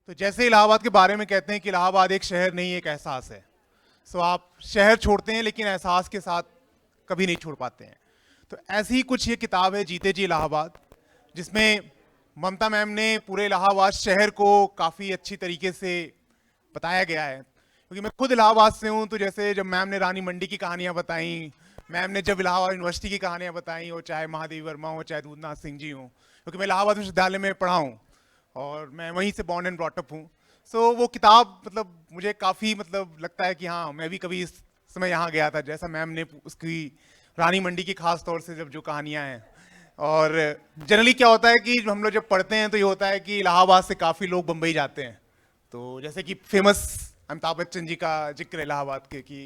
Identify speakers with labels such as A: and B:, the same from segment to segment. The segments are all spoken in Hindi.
A: तो जैसे इलाहाबाद के बारे में कहते हैं कि इलाहाबाद एक शहर नहीं एक एहसास है। सो आप शहर छोड़ते हैं लेकिन एहसास के साथ कभी नहीं छोड़ पाते हैं। तो ऐसी ही कुछ ये किताब है जीते जी इलाहाबाद, जिसमें ममता मैम ने पूरे इलाहाबाद शहर को काफ़ी अच्छी तरीके से बताया गया है। क्योंकि मैं खुद इलाहाबाद से हूँ, तो जैसे जब मैम ने रानी मंडी की कहानियाँ बताई, मैम ने जब इलाहाबाद यूनिवर्सिटी की कहानियाँ बताई, हो चाहे महादेवी वर्मा हो चाहे दूधनाथ सिंह जी हो, क्योंकि मैं इलाहाबाद विश्वविद्यालय में पढ़ा हूँ और मैं वहीं से बॉर्न एंड ब्रॉटअप हूँ। सो वो किताब मतलब मुझे काफ़ी मतलब लगता है कि हाँ, मैं भी कभी इस समय यहाँ गया था, जैसा मैम ने उसकी रानी मंडी की खास तौर से जब जो कहानियाँ हैं। और जनरली क्या होता है कि हम लोग जब पढ़ते हैं तो ये होता है कि इलाहाबाद से काफ़ी लोग बम्बई जाते हैं, तो जैसे कि फेमस अमिताभ बच्चन जी का जिक्र है इलाहाबाद के, कि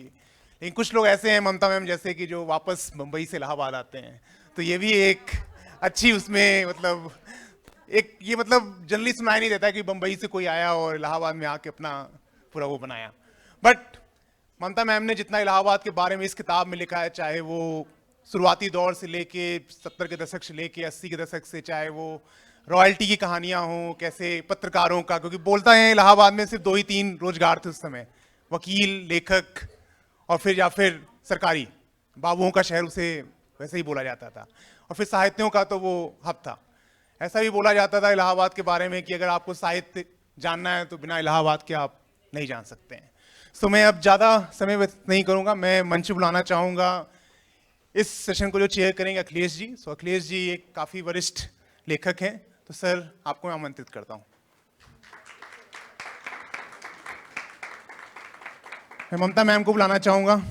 A: लेकिन कुछ लोग ऐसे हैं ममता मैम जैसे कि जो वापस मुंबई से इलाहाबाद आते हैं। तो ये भी एक अच्छी उसमें मतलब एक ये मतलब जनरली सुनाई नहीं देता है कि बम्बई से कोई आया और इलाहाबाद में आके अपना पूरा वो बनाया। बट ममता मैम ने जितना इलाहाबाद के बारे में इस किताब में लिखा है, चाहे वो शुरुआती दौर से लेके 70 के दशक से लेके 80 के दशक से, चाहे वो रॉयल्टी की कहानियां हों, कैसे पत्रकारों का, क्योंकि बोलता है इलाहाबाद में सिर्फ 2 ही 3 रोजगार थे उस समय, वकील, लेखक और फिर या फिर सरकारी, बाबुओं का शहर उसे वैसे ही बोला जाता था, और फिर साहित्यों का तो वो हब था। ऐसा भी बोला जाता था इलाहाबाद के बारे में कि अगर आपको साहित्य जानना है तो बिना इलाहाबाद के आप नहीं जान सकते हैं। सो मैं अब ज़्यादा समय व्यतीत नहीं करूंगा, मैं मंच बुलाना चाहूँगा इस सेशन को जो चेयर करेंगे अखिलेश जी। सो अखिलेश जी एक काफ़ी वरिष्ठ लेखक हैं, तो सर आपको मैं आमंत्रित करता हूँ। मैं ममता मैम को बुलाना चाहूँगा।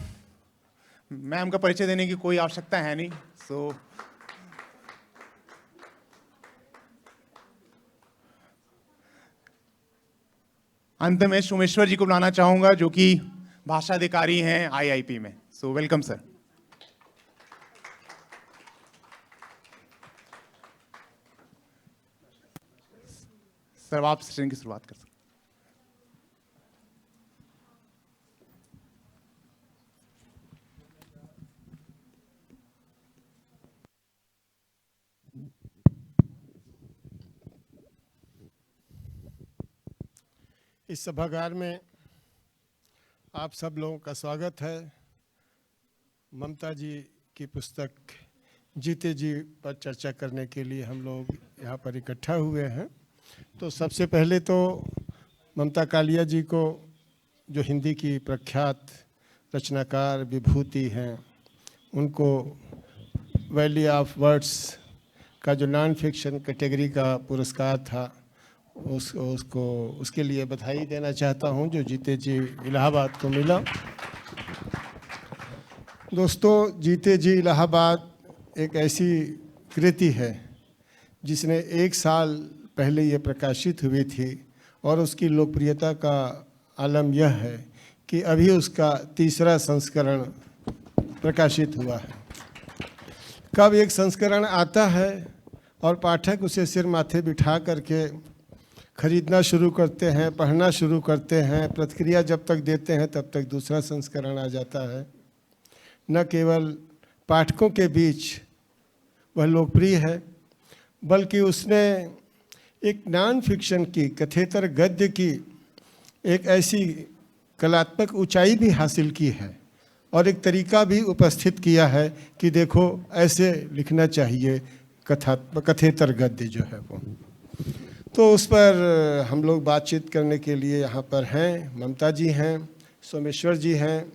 A: मैम का परिचय देने की कोई आवश्यकता है नहीं। सो अंत में सोमेश्वर जी को बुलाना चाहूँगा जो कि भाषा अधिकारी हैं आईआईपी में। So welcome sir. सर आप सेशन की शुरुआत कर सकते हैं।
B: इस सभागार में आप सब लोगों का स्वागत है। ममता जी की पुस्तक जीते जी पर चर्चा करने के लिए हम लोग यहाँ पर इकट्ठा हुए हैं। तो सबसे पहले तो ममता कालिया जी को, जो हिंदी की प्रख्यात रचनाकार विभूति हैं, उनको वैली ऑफ वर्ड्स का जो नॉन फिक्शन कैटेगरी का पुरस्कार था, उसको उसके लिए बधाई देना चाहता हूं, जो जीते जी इलाहाबाद को मिला। दोस्तों, जीते जी इलाहाबाद एक ऐसी कृति है जिसने 1 साल पहले ये प्रकाशित हुई थी और उसकी लोकप्रियता का आलम यह है कि अभी उसका 3रा संस्करण प्रकाशित हुआ है। कब एक संस्करण आता है और पाठक उसे सिर माथे बिठा करके खरीदना शुरू करते हैं, पढ़ना शुरू करते हैं, प्रतिक्रिया जब तक देते हैं तब तक दूसरा संस्करण आ जाता है। न केवल पाठकों के बीच वह लोकप्रिय है, बल्कि उसने एक नॉन फिक्शन की, कथेतर गद्य की एक ऐसी कलात्मक ऊंचाई भी हासिल की है और एक तरीका भी उपस्थित किया है कि देखो ऐसे लिखना चाहिए कथेतर गद्य जो है वो। तो उस पर हम लोग बातचीत करने के लिए यहाँ पर हैं। ममता जी हैं, सोमेश्वर जी हैं।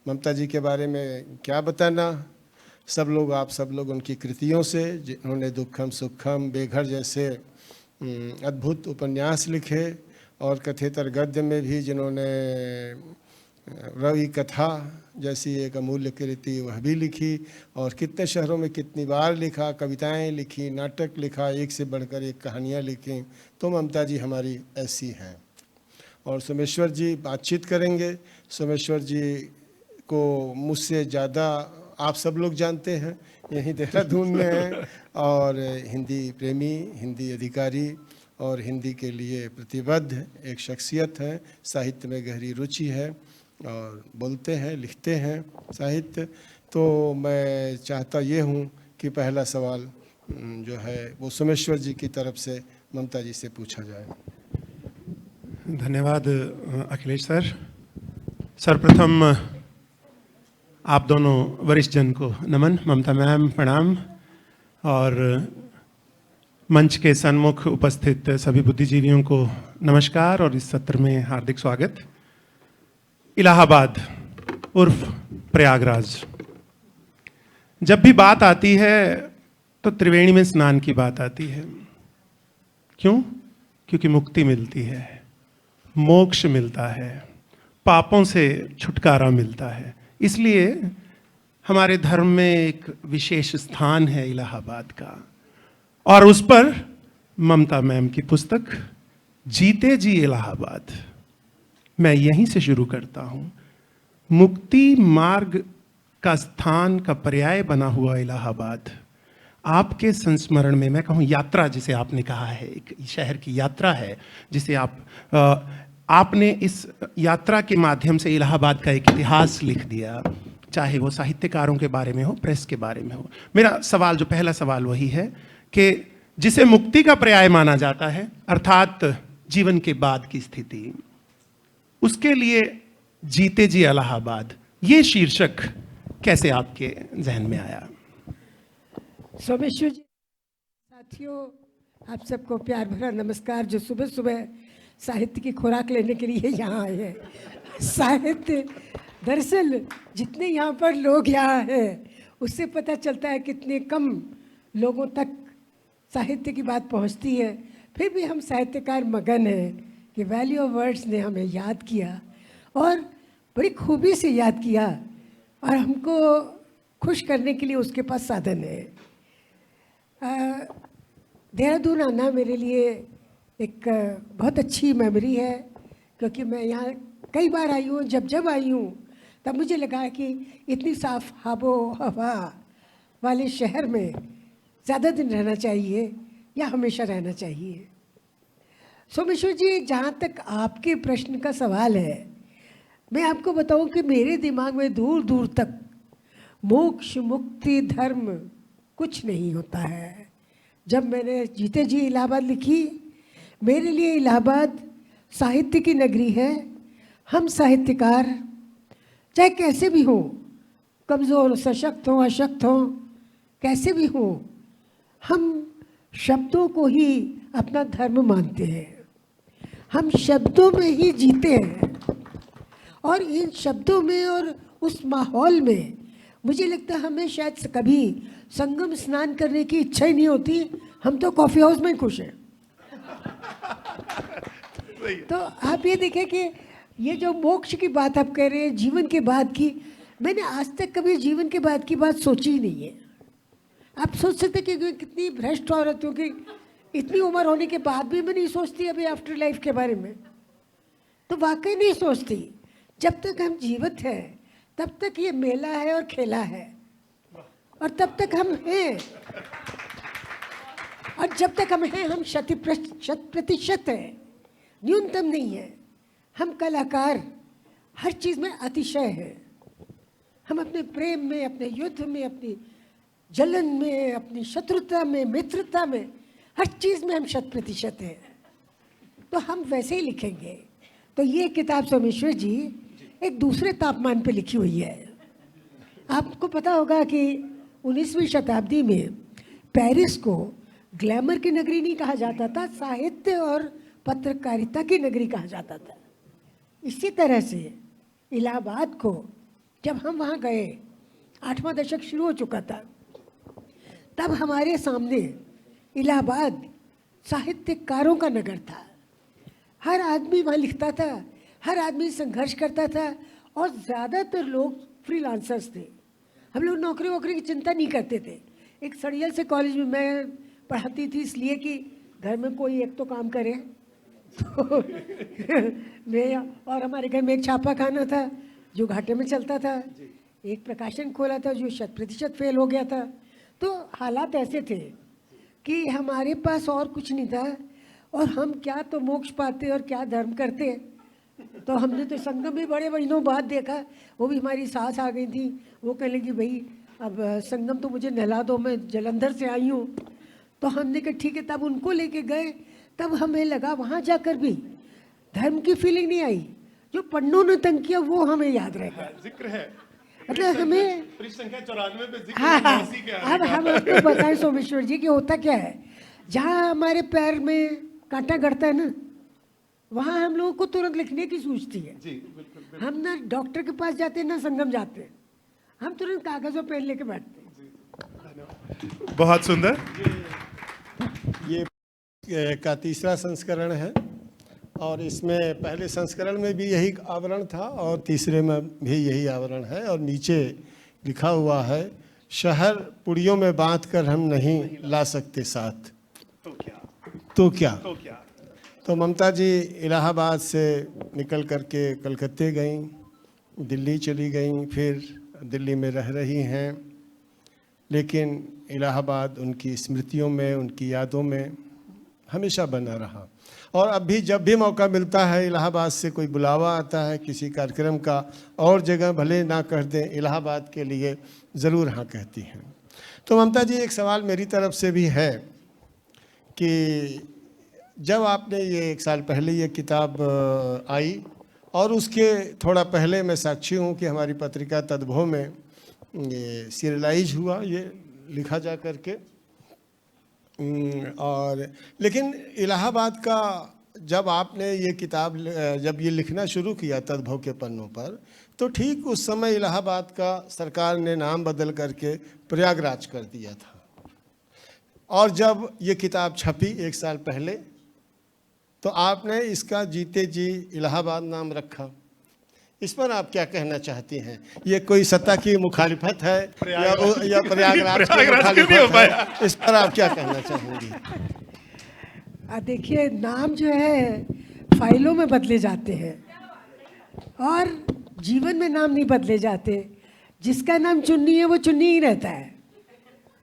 B: ममता जी के बारे में क्या बताना, आप सब लोग उनकी कृतियों से, जिन्होंने दुखम सुखम, बेघर जैसे अद्भुत उपन्यास लिखे, और कथेतर गद्य में भी जिन्होंने रवि कथा जैसी एक अमूल्य कृति वह भी लिखी, और कितने शहरों में कितनी बार लिखा, कविताएं लिखी, नाटक लिखा, एक से बढ़कर एक कहानियाँ लिखी। तो ममता जी हमारी ऐसी हैं। और सोमेश्वर जी बातचीत करेंगे। सोमेश्वर जी को मुझसे ज़्यादा आप सब लोग जानते हैं, यहीं देहरादून में हैं, और हिंदी प्रेमी, हिंदी अधिकारी और हिंदी के लिए प्रतिबद्ध एक शख्सियत है। साहित्य में गहरी रुचि है और बोलते हैं, लिखते हैं साहित्य। तो मैं चाहता ये हूँ कि पहला सवाल जो है वो सोमेश्वर जी की तरफ से ममता जी से पूछा जाए।
C: धन्यवाद अखिलेश सर। सर्वप्रथम आप दोनों वरिष्ठ जन को नमन, ममता मैम प्रणाम, और मंच के सन्मुख उपस्थित सभी बुद्धिजीवियों को नमस्कार और इस सत्र में हार्दिक स्वागत। इलाहाबाद उर्फ प्रयागराज, जब भी बात आती है तो त्रिवेणी में स्नान की बात आती है। क्यों? क्योंकि मुक्ति मिलती है, मोक्ष मिलता है, पापों से छुटकारा मिलता है। इसलिए हमारे धर्म में एक विशेष स्थान है इलाहाबाद का, और उस पर ममता मैम की पुस्तक जीते जी इलाहाबाद। मैं यहीं से शुरू करता हूं। मुक्ति मार्ग का स्थान का पर्याय बना हुआ इलाहाबाद आपके संस्मरण में, मैं कहूँ यात्रा जिसे आपने कहा है, एक शहर की यात्रा है जिसे आपने इस यात्रा के माध्यम से इलाहाबाद का एक इतिहास लिख दिया, चाहे वो साहित्यकारों के बारे में हो, प्रेस के बारे में हो। मेरा सवाल, जो पहला सवाल वही है कि जिसे मुक्ति का पर्याय माना जाता है, अर्थात जीवन के बाद की स्थिति, उसके लिए जीते जी इलाहाबाद, ये शीर्षक कैसे आपके जहन में आया?
D: सोमेश्वर जी, साथियों, आप सबको प्यार भरा नमस्कार, जो सुबह सुबह साहित्य की खुराक लेने के लिए यहाँ आए हैं। साहित्य, दरअसल जितने यहाँ पर लोग यहाँ हैं उससे पता चलता है कितने कम लोगों तक साहित्य की बात पहुँचती है। फिर भी हम साहित्यकार मगन हैं कि वैल्यू ऑफ वर्ड्स ने हमें याद किया, और बड़ी खूबी से याद किया, और हमको खुश करने के लिए उसके पास साधन है। देहरादून आना मेरे लिए एक बहुत अच्छी मेमोरी है, क्योंकि मैं यहाँ कई बार आई हूँ। जब आई हूँ तब मुझे लगा कि इतनी साफ आबो हवा वाले शहर में ज़्यादा दिन रहना चाहिए या हमेशा रहना चाहिए। सोमेश्वर जी, जहाँ तक आपके प्रश्न का सवाल है, मैं आपको बताऊं कि मेरे दिमाग में दूर दूर तक मोक्ष, मुक्ति, धर्म कुछ नहीं होता है। जब मैंने जीते जी इलाहाबाद लिखी, मेरे लिए इलाहाबाद साहित्य की नगरी है। हम साहित्यकार चाहे कैसे भी हों, कमज़ोर, सशक्त हों, अशक्त हों, कैसे भी हों, हम शब्दों को ही अपना धर्म मानते हैं। हम शब्दों में ही जीते हैं, और इन शब्दों में और उस माहौल में मुझे लगता है हमें शायद कभी संगम स्नान करने की इच्छा ही नहीं होती। हम तो कॉफ़ी हाउस में खुश हैं। तो आप ये देखें कि ये जो मोक्ष की बात आप कह रहे हैं, जीवन के बाद की, मैंने आज तक कभी जीवन के बाद की बात सोची ही नहीं है। आप सोच सकते कि कितनी भ्रष्ट औरत हूँ कि इतनी उम्र होने के बाद भी मैं नहीं सोचती अभी आफ्टर लाइफ के बारे में। तो वाकई नहीं सोचती। जब तक हम जीवित हैं तब तक ये मेला है और खेला है, और तब तक हम हैं, और जब तक हम हैं हम 100% हैं, न्यूनतम नहीं है। हम कलाकार हर चीज़ में अतिशय हैं। हम अपने प्रेम में, अपने युद्ध में, अपनी जलन में, अपनी शत्रुता में, मित्रता में, हर चीज़ में हम 100% हैं। तो हम वैसे ही लिखेंगे। तो ये किताब सोमेश्वर जी एक दूसरे तापमान पे लिखी हुई है। आपको पता होगा कि 19वीं शताब्दी में पेरिस को ग्लैमर की नगरी नहीं कहा जाता था, साहित्य और पत्रकारिता की नगरी कहा जाता था। इसी तरह से इलाहाबाद को जब हम वहाँ गए, 8वां दशक शुरू हो चुका था, तब हमारे सामने इलाहाबाद साहित्यकारों का नगर था। हर आदमी वहाँ लिखता था, हर आदमी संघर्ष करता था, और ज़्यादातर लोग फ्रीलांसर्स थे। हम लोग नौकरी वोकरी की चिंता नहीं करते थे। एक सड़ियल से कॉलेज में मैं पढ़ाती थी, इसलिए कि घर में कोई एक तो काम करे। तो मैं, और हमारे घर में एक छापा खाना था जो घाटे में चलता था, एक प्रकाशन खोला था जो 100% फेल हो गया था। तो हालात ऐसे थे कि हमारे पास और कुछ नहीं था, और हम क्या तो मोक्ष पाते और क्या धर्म करते। तो हमने तो संगम भी बड़े महीनों बाद देखा। वो भी हमारी सास आ गई थी, वो कह लगी भाई अब संगम तो मुझे नहला दो, मैं जलंधर से आई हूँ। तो हमने कहा ठीक है, तब उनको लेके गए। तब हमें लगा वहाँ जाकर भी धर्म की फीलिंग नहीं आई, जो पन्नों ने तंग किया वो हमें याद रहेगा।
C: जिक्र है,
D: मतलब हमें
C: पृष्ठ संख्या 94 पे जिक्र
D: हाँ
C: है
D: हाँ,
C: मौसी के
D: अब हम आपको बताएं सोमेश्वर जी कि होता क्या है, जहाँ हमारे पैर में कांटा गड़ता है ना, वहाँ हम लोगों को तुरंत लिखने की सूझती है।
C: जी बिल्कुल।
D: हम ना डॉक्टर के पास जाते हैं ना संगम जाते हैं, हम तुरंत कागज और पेन लेके बैठते हैं।
C: बहुत सुंदर।
B: ये का तीसरा संस्करण है और इसमें पहले संस्करण में भी यही आवरण था और तीसरे में भी यही आवरण है। और नीचे लिखा हुआ है, शहर पुड़ियों में बांध कर हम नहीं ला सकते साथ,
C: तो क्या,
B: तो क्या।
C: तो क्या।
B: तो ममता जी इलाहाबाद से निकल करके कलकत्ते गईं, दिल्ली चली गईं, फिर दिल्ली में रह रही हैं, लेकिन इलाहाबाद उनकी स्मृतियों में, उनकी यादों में हमेशा बना रहा। और अब भी जब भी मौका मिलता है, इलाहाबाद से कोई बुलावा आता है किसी कार्यक्रम का, और जगह भले ना कह दें, इलाहाबाद के लिए ज़रूर हाँ कहती हैं। तो ममता जी, एक सवाल मेरी तरफ से भी है कि जब आपने ये 1 साल पहले ये किताब आई, और उसके थोड़ा पहले मैं साक्षी हूँ कि हमारी पत्रिका तद्भव में ये सीरियलाइज हुआ, ये लिखा जा करके, और लेकिन इलाहाबाद का जब आपने ये किताब जब ये लिखना शुरू किया तद्भव के पन्नों पर, तो ठीक उस समय इलाहाबाद का सरकार ने नाम बदल करके प्रयागराज कर दिया था। और जब ये किताब छपी 1 साल पहले, तो आपने इसका जीते जी इलाहाबाद नाम रखा। इस पर आप क्या कहना चाहती हैं? ये कोई सत्ता की मुखालिफत है या प्रयागराज की मुखालिफत है? इस पर आप क्या कहना चाहेंगी?
D: देखिए, नाम जो है फाइलों में बदले जाते हैं और जीवन में नाम नहीं बदले जाते। जिसका नाम चुन्नी है वो चुन्नी ही रहता है।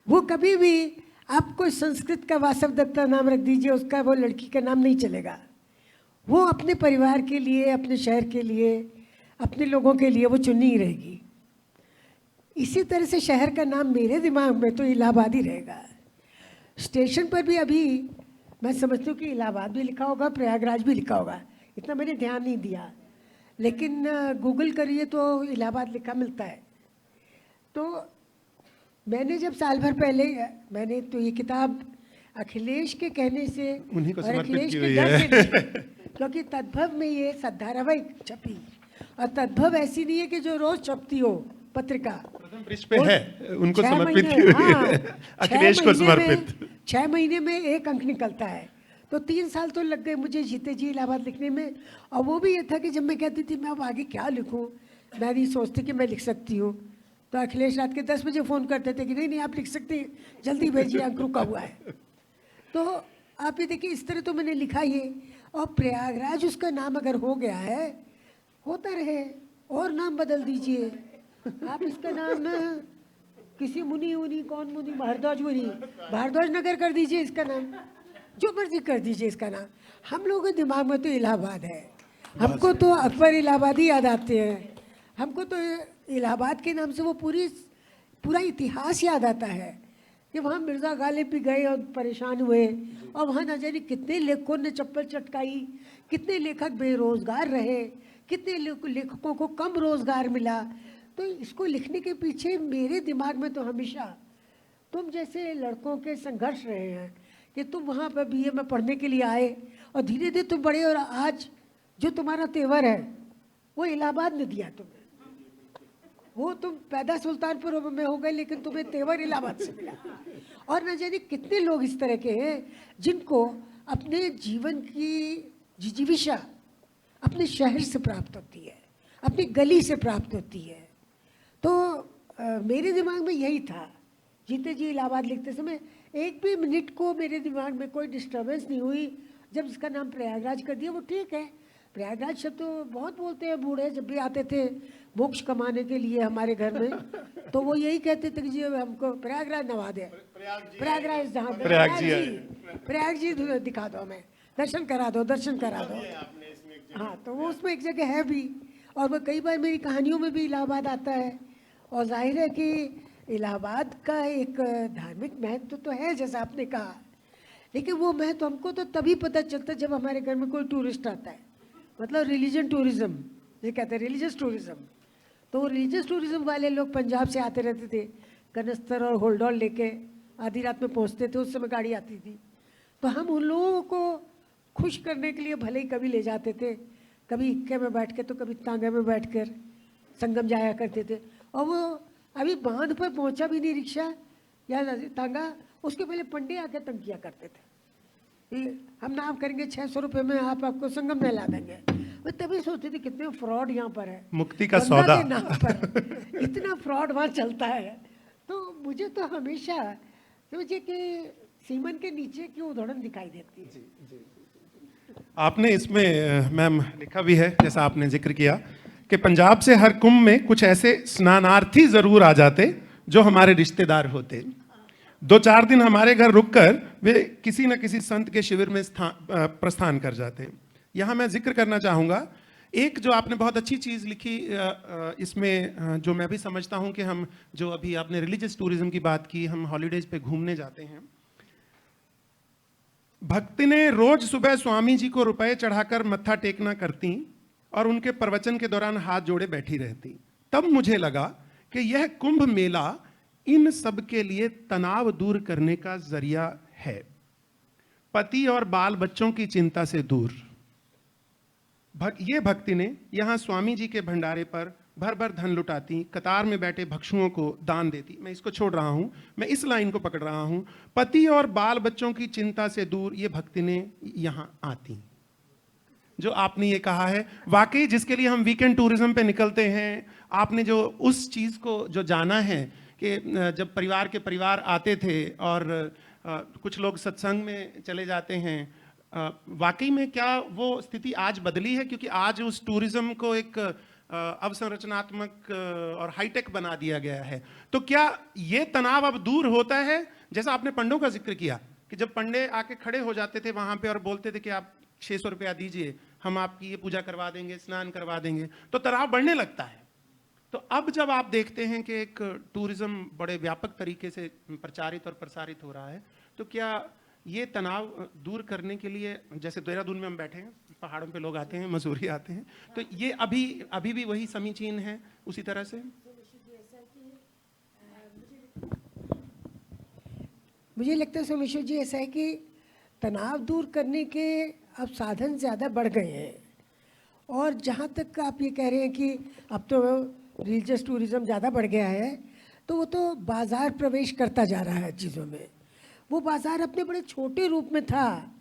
D: वो कभी भी, आप कोई संस्कृत का वासव दत्ता नाम रख दीजिए, उसका वो लड़की का नाम नहीं चलेगा। वो अपने परिवार के लिए, अपने शहर के लिए, अपने लोगों के लिए वो चुन्नी ही रहेगी। इसी तरह से शहर का नाम मेरे दिमाग में तो इलाहाबाद ही रहेगा। स्टेशन पर भी अभी मैं समझती हूँ कि इलाहाबाद भी लिखा होगा, प्रयागराज भी लिखा होगा, इतना मैंने ध्यान नहीं दिया, लेकिन गूगल करिए तो इलाहाबाद लिखा मिलता है। तो मैंने जब साल भर पहले, मैंने तो ये किताब अखिलेश के कहने से
C: उन्हीं को
D: और
C: समर्पित
D: अखिलेश
C: की
D: के
C: हुई
D: डर
C: है।
D: से नहीं, क्योंकि तद्भव में ये धारावाहिक छपी, और तद्भव ऐसी नहीं है कि जो रोज छपती हो पत्रिका।
C: प्रथम पृष्ठ पे है, उनको
D: 6
C: समर्पित
D: महीने,
C: की हुई
D: हाँ,
C: है,
D: 6
C: अखिलेश को
D: महीने में-
C: समर्पित।
D: 6 महीने में 1 अंक निकलता है। तो 3 साल तो लग गए मुझे जीते जी इलाहाबाद लिखने में। और वो भी ये था कि जब मैं कहती थी मैं अब आगे क्या लिखूं, मैं नहीं सोचती कि मैं लिख सकती हूँ, तो अखिलेश रात के 10 बजे फ़ोन करते थे कि नहीं नहीं आप लिख सकते हैं, जल्दी भेजिए, अंक रुका हुआ है। तो आप ये देखिए, इस तरह तो मैंने लिखा ये। और प्रयागराज उसका नाम अगर हो गया है, होता रहे, और नाम बदल दीजिए। आप इसका नाम किसी मुनि उनी, कौन मुनि, भारद्वाज मुनि, भारद्वाज नगर कर दीजिए इसका नाम, जो मर्जी कर दीजिए इसका नाम। हम लोगों के दिमाग में तो इलाहाबाद है, हमको तो अकबर इलाहाबादी याद आते हैं, हमको तो इलाहाबाद के नाम से वो पूरा इतिहास याद आता है कि वहाँ मिर्ज़ा गालिब भी गए और परेशान हुए, और वहाँ न जाने कितने लेखकों ने चप्पल चटकाई, कितने लेखक बेरोज़गार रहे, कितने लेखकों को कम रोज़गार मिला। तो इसको लिखने के पीछे मेरे दिमाग में तो हमेशा तुम जैसे लड़कों के संघर्ष रहे हैं कि तुम वहाँ पर बीए में पढ़ने के लिए आए और धीरे धीरे तुम बड़े, और आज जो तुम्हारा तेवर है वो इलाहाबाद ने दिया तुम्हें। वो तुम पैदा सुल्तानपुर में हो गए, लेकिन तुम्हें तेवर इलाहाबाद से मिला। और न जाने कितने लोग इस तरह के हैं जिनको अपने जीवन की जिजीविषा अपने शहर से प्राप्त होती है, अपनी गली से प्राप्त होती है। तो मेरे दिमाग में यही था जीते जी इलाहाबाद लिखते समय। एक भी मिनट को मेरे दिमाग में कोई डिस्टर्बेंस नहीं हुई जब इसका नाम प्रयागराज कर दिया। वो ठीक है, प्रयागराज शब्द तो बहुत बोलते हैं बूढ़े, जब भी आते थे मोक्ष कमाने के लिए हमारे घर में, तो वो यही कहते थे कि जी हमको प्रयागराज नवा दे, प्रयागराज जहाँ प्रयाग जी दिखा दो, हमें दर्शन करा दो, दर्शन करा दो। हाँ, तो वो उसमें एक जगह है भी, और वो कई बार मेरी कहानियों में भी इलाहाबाद आता है। और जाहिर है कि इलाहाबाद का एक धार्मिक महत्व तो है, जैसा आपने कहा, लेकिन वो महत्व हमको तो तभी पता चलता जब हमारे घर में कोई टूरिस्ट आता है, मतलब रिलीजन टूरिज्म, ये कहते हैं रिलीजियस टूरिज्म। तो रिलीजियस टूरिज्म वाले लोग पंजाब से आते रहते थे, कनस्तर और होल्डॉल लेके आधी रात में पहुंचते थे, उस समय गाड़ी आती थी। तो हम उन लोगों को खुश करने के लिए भले ही कभी ले जाते थे, कभी इक्के में बैठ के तो कभी तांगे में बैठ कर संगम जाया करते थे। और वो अभी बांध पर पहुंचा भी नहीं रिक्शा या तांगा, उसके पहले पंडे आके तंग किया करते थे, हम नाम करेंगे 600 रुपये में आपको संगम में ला देंगे। मैं तभी सोचती थी कितने फ्रॉड यहाँ पर है,
C: मुक्ति का
D: गंगा
C: सौदा
D: के नाम पर इतना फ्रॉड वहाँ चलता है। तो मुझे तो हमेशा मुझे कि सीमन के नीचे की उदाहरण दिखाई देती है।
C: आपने इसमें मैम लिखा भी है, जैसा आपने जिक्र किया कि पंजाब से हर कुंभ में कुछ ऐसे स्नानार्थी जरूर आ जाते जो हमारे रिश्तेदार होते। 2-4 दिन हमारे घर रुककर वे किसी न किसी संत के शिविर में प्रस्थान कर जाते। यहाँ मैं जिक्र करना चाहूँगा एक जो आपने बहुत अच्छी चीज़ लिखी इसमें, जो मैं भी समझता हूँ कि हम जो अभी आपने रिलीजियस टूरिज्म की बात की, हम हॉलीडेज पे घूमने जाते हैं। भक्ति ने रोज सुबह स्वामी जी को रुपए चढ़ाकर मत्था टेकना करती और उनके प्रवचन के दौरान हाथ जोड़े बैठी रहती। तब मुझे लगा कि यह कुंभ मेला इन सब के लिए तनाव दूर करने का जरिया है, पति और बाल बच्चों की चिंता से दूर। ये भक्ति ने यहां स्वामी जी के भंडारे पर भर भर धन लुटाती, कतार में बैठे भक्षुओं को दान देती। मैं इसको छोड़ रहा हूं, मैं इस लाइन को पकड़ रहा हूं, पति और बाल बच्चों की चिंता से दूर ये भक्ति ने यहां आती। जो आपने ये कहा है वाकई, जिसके लिए हम वीकेंड टूरिज्म पे निकलते हैं, आपने जो उस चीज को जो जाना है कि जब परिवार के परिवार आते थे और कुछ लोग सत्संग में चले जाते हैं, वाकई में क्या वो स्थिति आज बदली है? क्योंकि आज उस टूरिज्म को एक अवसंरचनात्मक और हाईटेक बना दिया गया है। तो क्या ये तनाव अब दूर होता है? जैसा आपने पंडों का जिक्र किया कि जब पंडे आके खड़े हो जाते थे वहां पे और बोलते थे कि आप 600 रुपया दीजिए, हम आपकी ये पूजा करवा देंगे, स्नान करवा देंगे, तो तनाव बढ़ने लगता है। तो अब जब आप देखते हैं कि एक टूरिज्म बड़े व्यापक तरीके से प्रचारित और प्रसारित हो रहा है, तो क्या ये तनाव दूर करने के लिए, जैसे देहरादून में हम बैठे हैं, पहाड़ों पे लोग आते हैं, मसूरी आते हैं, तो ये अभी भी वही समीचीन है उसी तरह से?
D: मुझे लगता है सोमेश्वर जी ऐसा है कि तनाव दूर करने के अब साधन ज़्यादा बढ़ गए हैं। और जहाँ तक आप ये कह रहे हैं कि अब तो रिलीजियस टूरिज्म ज़्यादा बढ़ गया है, तो वो तो बाज़ार प्रवेश करता जा रहा है चीज़ों में। वो बाज़ार अपने बड़े छोटे रूप में था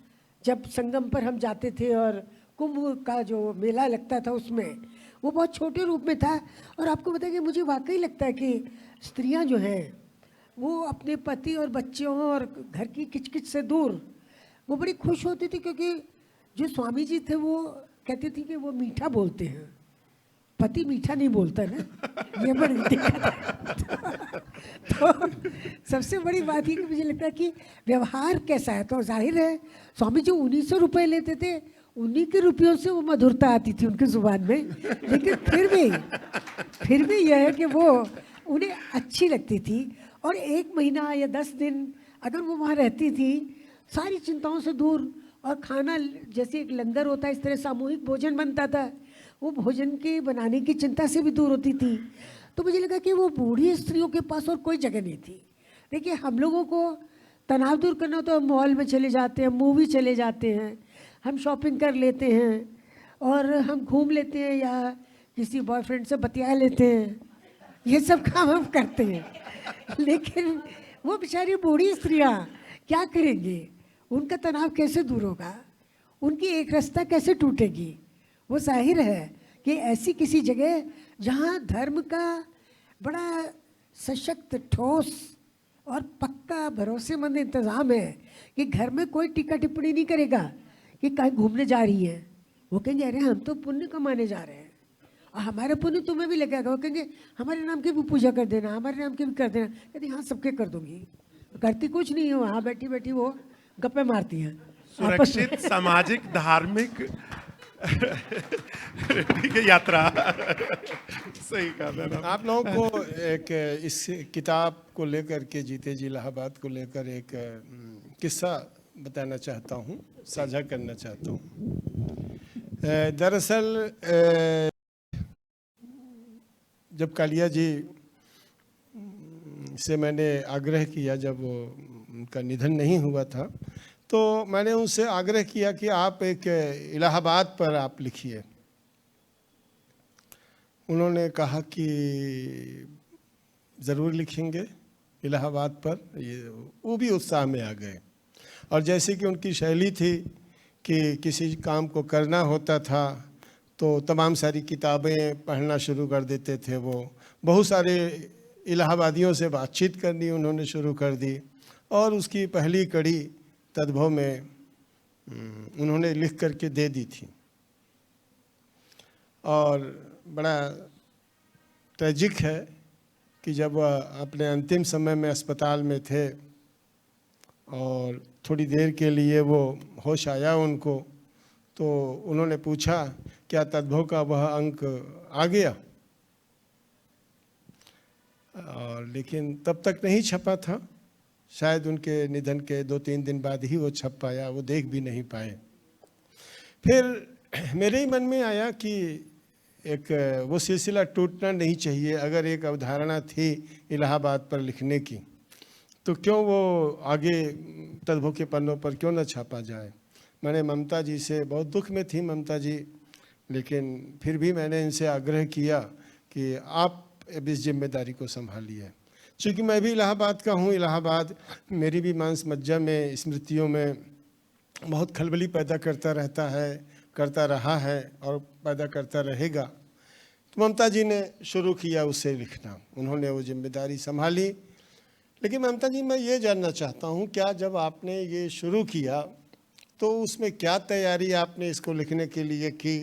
D: जब संगम पर हम जाते थे और कुंभ का जो मेला लगता था उसमें, वो बहुत छोटे रूप में था। और आपको बताइए, मुझे वाकई लगता है कि स्त्रियां जो हैं वो अपने पति और बच्चों और घर की किचकिच से दूर वो बड़ी खुश होती थी, क्योंकि जो स्वामी जी थे वो कहते थे कि वो मीठा बोलते हैं, पति मीठा नहीं बोलता ना, ये बड़ी दिक्कत है। तो सबसे बड़ी बात ये कि मुझे लगता है कि व्यवहार कैसा है। तो जाहिर है स्वामी जी 1900 रुपये लेते थे, उन्हीं के रुपयों से वो मधुरता आती थी उनकी जुबान में, लेकिन फिर भी यह है कि वो उन्हें अच्छी लगती थी। और 1 महीना या 10 दिन अगर वो वहाँ रहती थी, सारी चिंताओं से दूर, और खाना जैसे एक लंगर होता है इस तरह सामूहिक भोजन बनता था, वो भोजन के बनाने की चिंता से भी दूर होती थी। तो मुझे लगा कि वो बूढ़ी स्त्रियों के पास और कोई जगह नहीं थी। देखिए, हम लोगों को तनाव दूर करना तो हम मॉल में चले जाते हैं, मूवी चले जाते हैं, हम शॉपिंग कर लेते हैं और हम घूम लेते हैं या किसी बॉयफ्रेंड से बतिया लेते हैं, ये सब काम हम करते हैं। लेकिन वो बेचारी बूढ़ी स्त्रियाँ क्या करेंगी? उनका तनाव कैसे दूर होगा? उनकी एक रास्ता कैसे टूटेगी? वो जाहिर है कि ऐसी किसी जगह जहाँ धर्म का बड़ा सशक्त, ठोस और पक्का भरोसेमंद इंतज़ाम है कि घर में कोई टीका टिप्पणी नहीं करेगा कि कहीं घूमने जा रही है। वो कहेंगे अरे हम तो पुण्य कमाने जा रहे हैं और हमारे पुण्य तुम्हें भी लगेगा। वो कहेंगे हमारे नाम की भी पूजा कर देना, हमारे नाम की भी कर देना। कहती हाँ, सबके कर दूंगी। करती कुछ नहीं है, वहाँ बैठी बैठी वो गप्पे मारती हैं।
C: सुरक्षित सामाजिक धार्मिक ठीक है यात्रा। सही कहा मैडम।
B: आप लोगों को एक इस किताब को लेकर के, जीते जी इलाहाबाद को लेकर एक किस्सा बताना चाहता हूँ, साझा करना चाहता हूँ। दरअसल जब कालिया जी से मैंने आग्रह किया, जब वो उनका निधन नहीं हुआ था, तो मैंने उनसे आग्रह किया कि आप एक इलाहाबाद पर आप लिखिए। उन्होंने कहा कि ज़रूर लिखेंगे इलाहाबाद पर। वो भी उत्साह में आ गए, और जैसे कि उनकी शैली थी कि किसी काम को करना होता था तो तमाम सारी किताबें पढ़ना शुरू कर देते थे। वो बहुत सारे इलाहाबादियों से बातचीत करनी उन्होंने शुरू कर दी, और उसकी पहली कड़ी तद्भव में उन्होंने लिख करके दे दी थी। और बड़ा ट्रेजिक है कि जब वह अपने अंतिम समय में अस्पताल में थे और थोड़ी देर के लिए वो होश आया उनको, तो उन्होंने पूछा क्या तद्भव का वह अंक आ गया, और लेकिन तब तक नहीं छपा था। शायद उनके निधन के 2-3 दिन बाद ही वो छप पाया, वो देख भी नहीं पाए। फिर मेरे ही मन में आया कि एक वो सिलसिला टूटना नहीं चाहिए। अगर एक अवधारणा थी इलाहाबाद पर लिखने की, तो क्यों वो आगे तद्भव के पन्नों पर क्यों न छापा जाए। मैंने ममता जी से, बहुत दुख में थी ममता जी, लेकिन फिर भी मैंने इनसे आग्रह किया कि आप अब इस जिम्मेदारी को संभालिए। चूँकि मैं भी इलाहाबाद का हूँ, इलाहाबाद मेरी भी मांस मज्जा में, स्मृतियों में बहुत खलबली पैदा करता रहता है, करता रहा है और पैदा करता रहेगा। तो ममता जी ने शुरू किया उसे लिखना, उन्होंने वो जिम्मेदारी संभाली। लेकिन ममता जी, मैं ये जानना चाहता हूँ, क्या जब आपने ये शुरू किया तो उसमें क्या तैयारी आपने इसको लिखने के लिए की,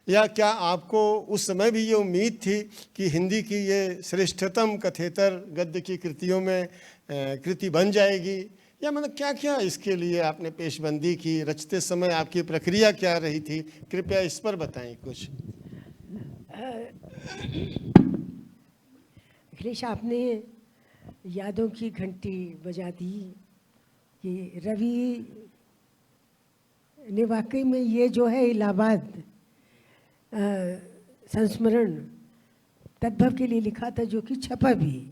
B: या क्या आपको उस समय भी ये उम्मीद थी कि हिंदी की ये श्रेष्ठतम कथेतर गद्य की कृतियों में कृति बन जाएगी, या मतलब क्या क्या इसके लिए आपने पेशबंदी की, रचते समय आपकी प्रक्रिया क्या रही थी? कृपया इस पर बताएं कुछ।
D: अखिलेश, आपने यादों की घंटी बजा दी कि रवि ने वाकई में ये जो है इलाहाबाद संस्मरण तद्भव के लिए लिखा था, जो कि छपा भी,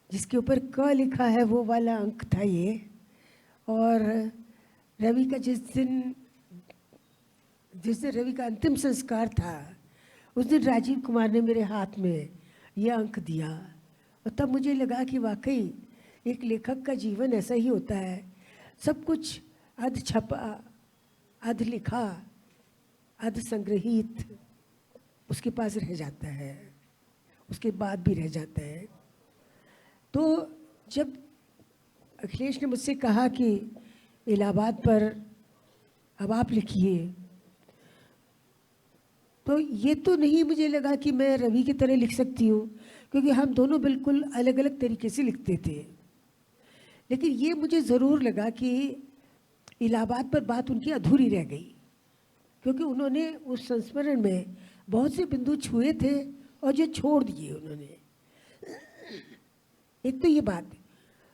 D: जिसके ऊपर क लिखा है वो वाला अंक था ये। और रवि का जिस दिन रवि का अंतिम संस्कार था, उस दिन राजीव कुमार ने मेरे हाथ में ये अंक दिया, और तब मुझे लगा कि वाकई एक लेखक का जीवन ऐसा ही होता है। सब कुछ अध छपा, अध लिखा, अध संग्रहित उसके पास रह जाता है, उसके बाद भी रह जाता है। तो जब अखिलेश ने मुझसे कहा कि इलाहाबाद पर अब आप लिखिए, तो ये तो नहीं मुझे लगा कि मैं रवि की तरह लिख सकती हूँ, क्योंकि हम दोनों बिल्कुल अलग अलग तरीके से लिखते थे। लेकिन ये मुझे ज़रूर लगा कि इलाहाबाद पर बात उनकी अधूरी रह गई, क्योंकि उन्होंने उस संस्मरण में बहुत से बिंदु छुए थे और जो छोड़ दिए उन्होंने। एक तो ये बात।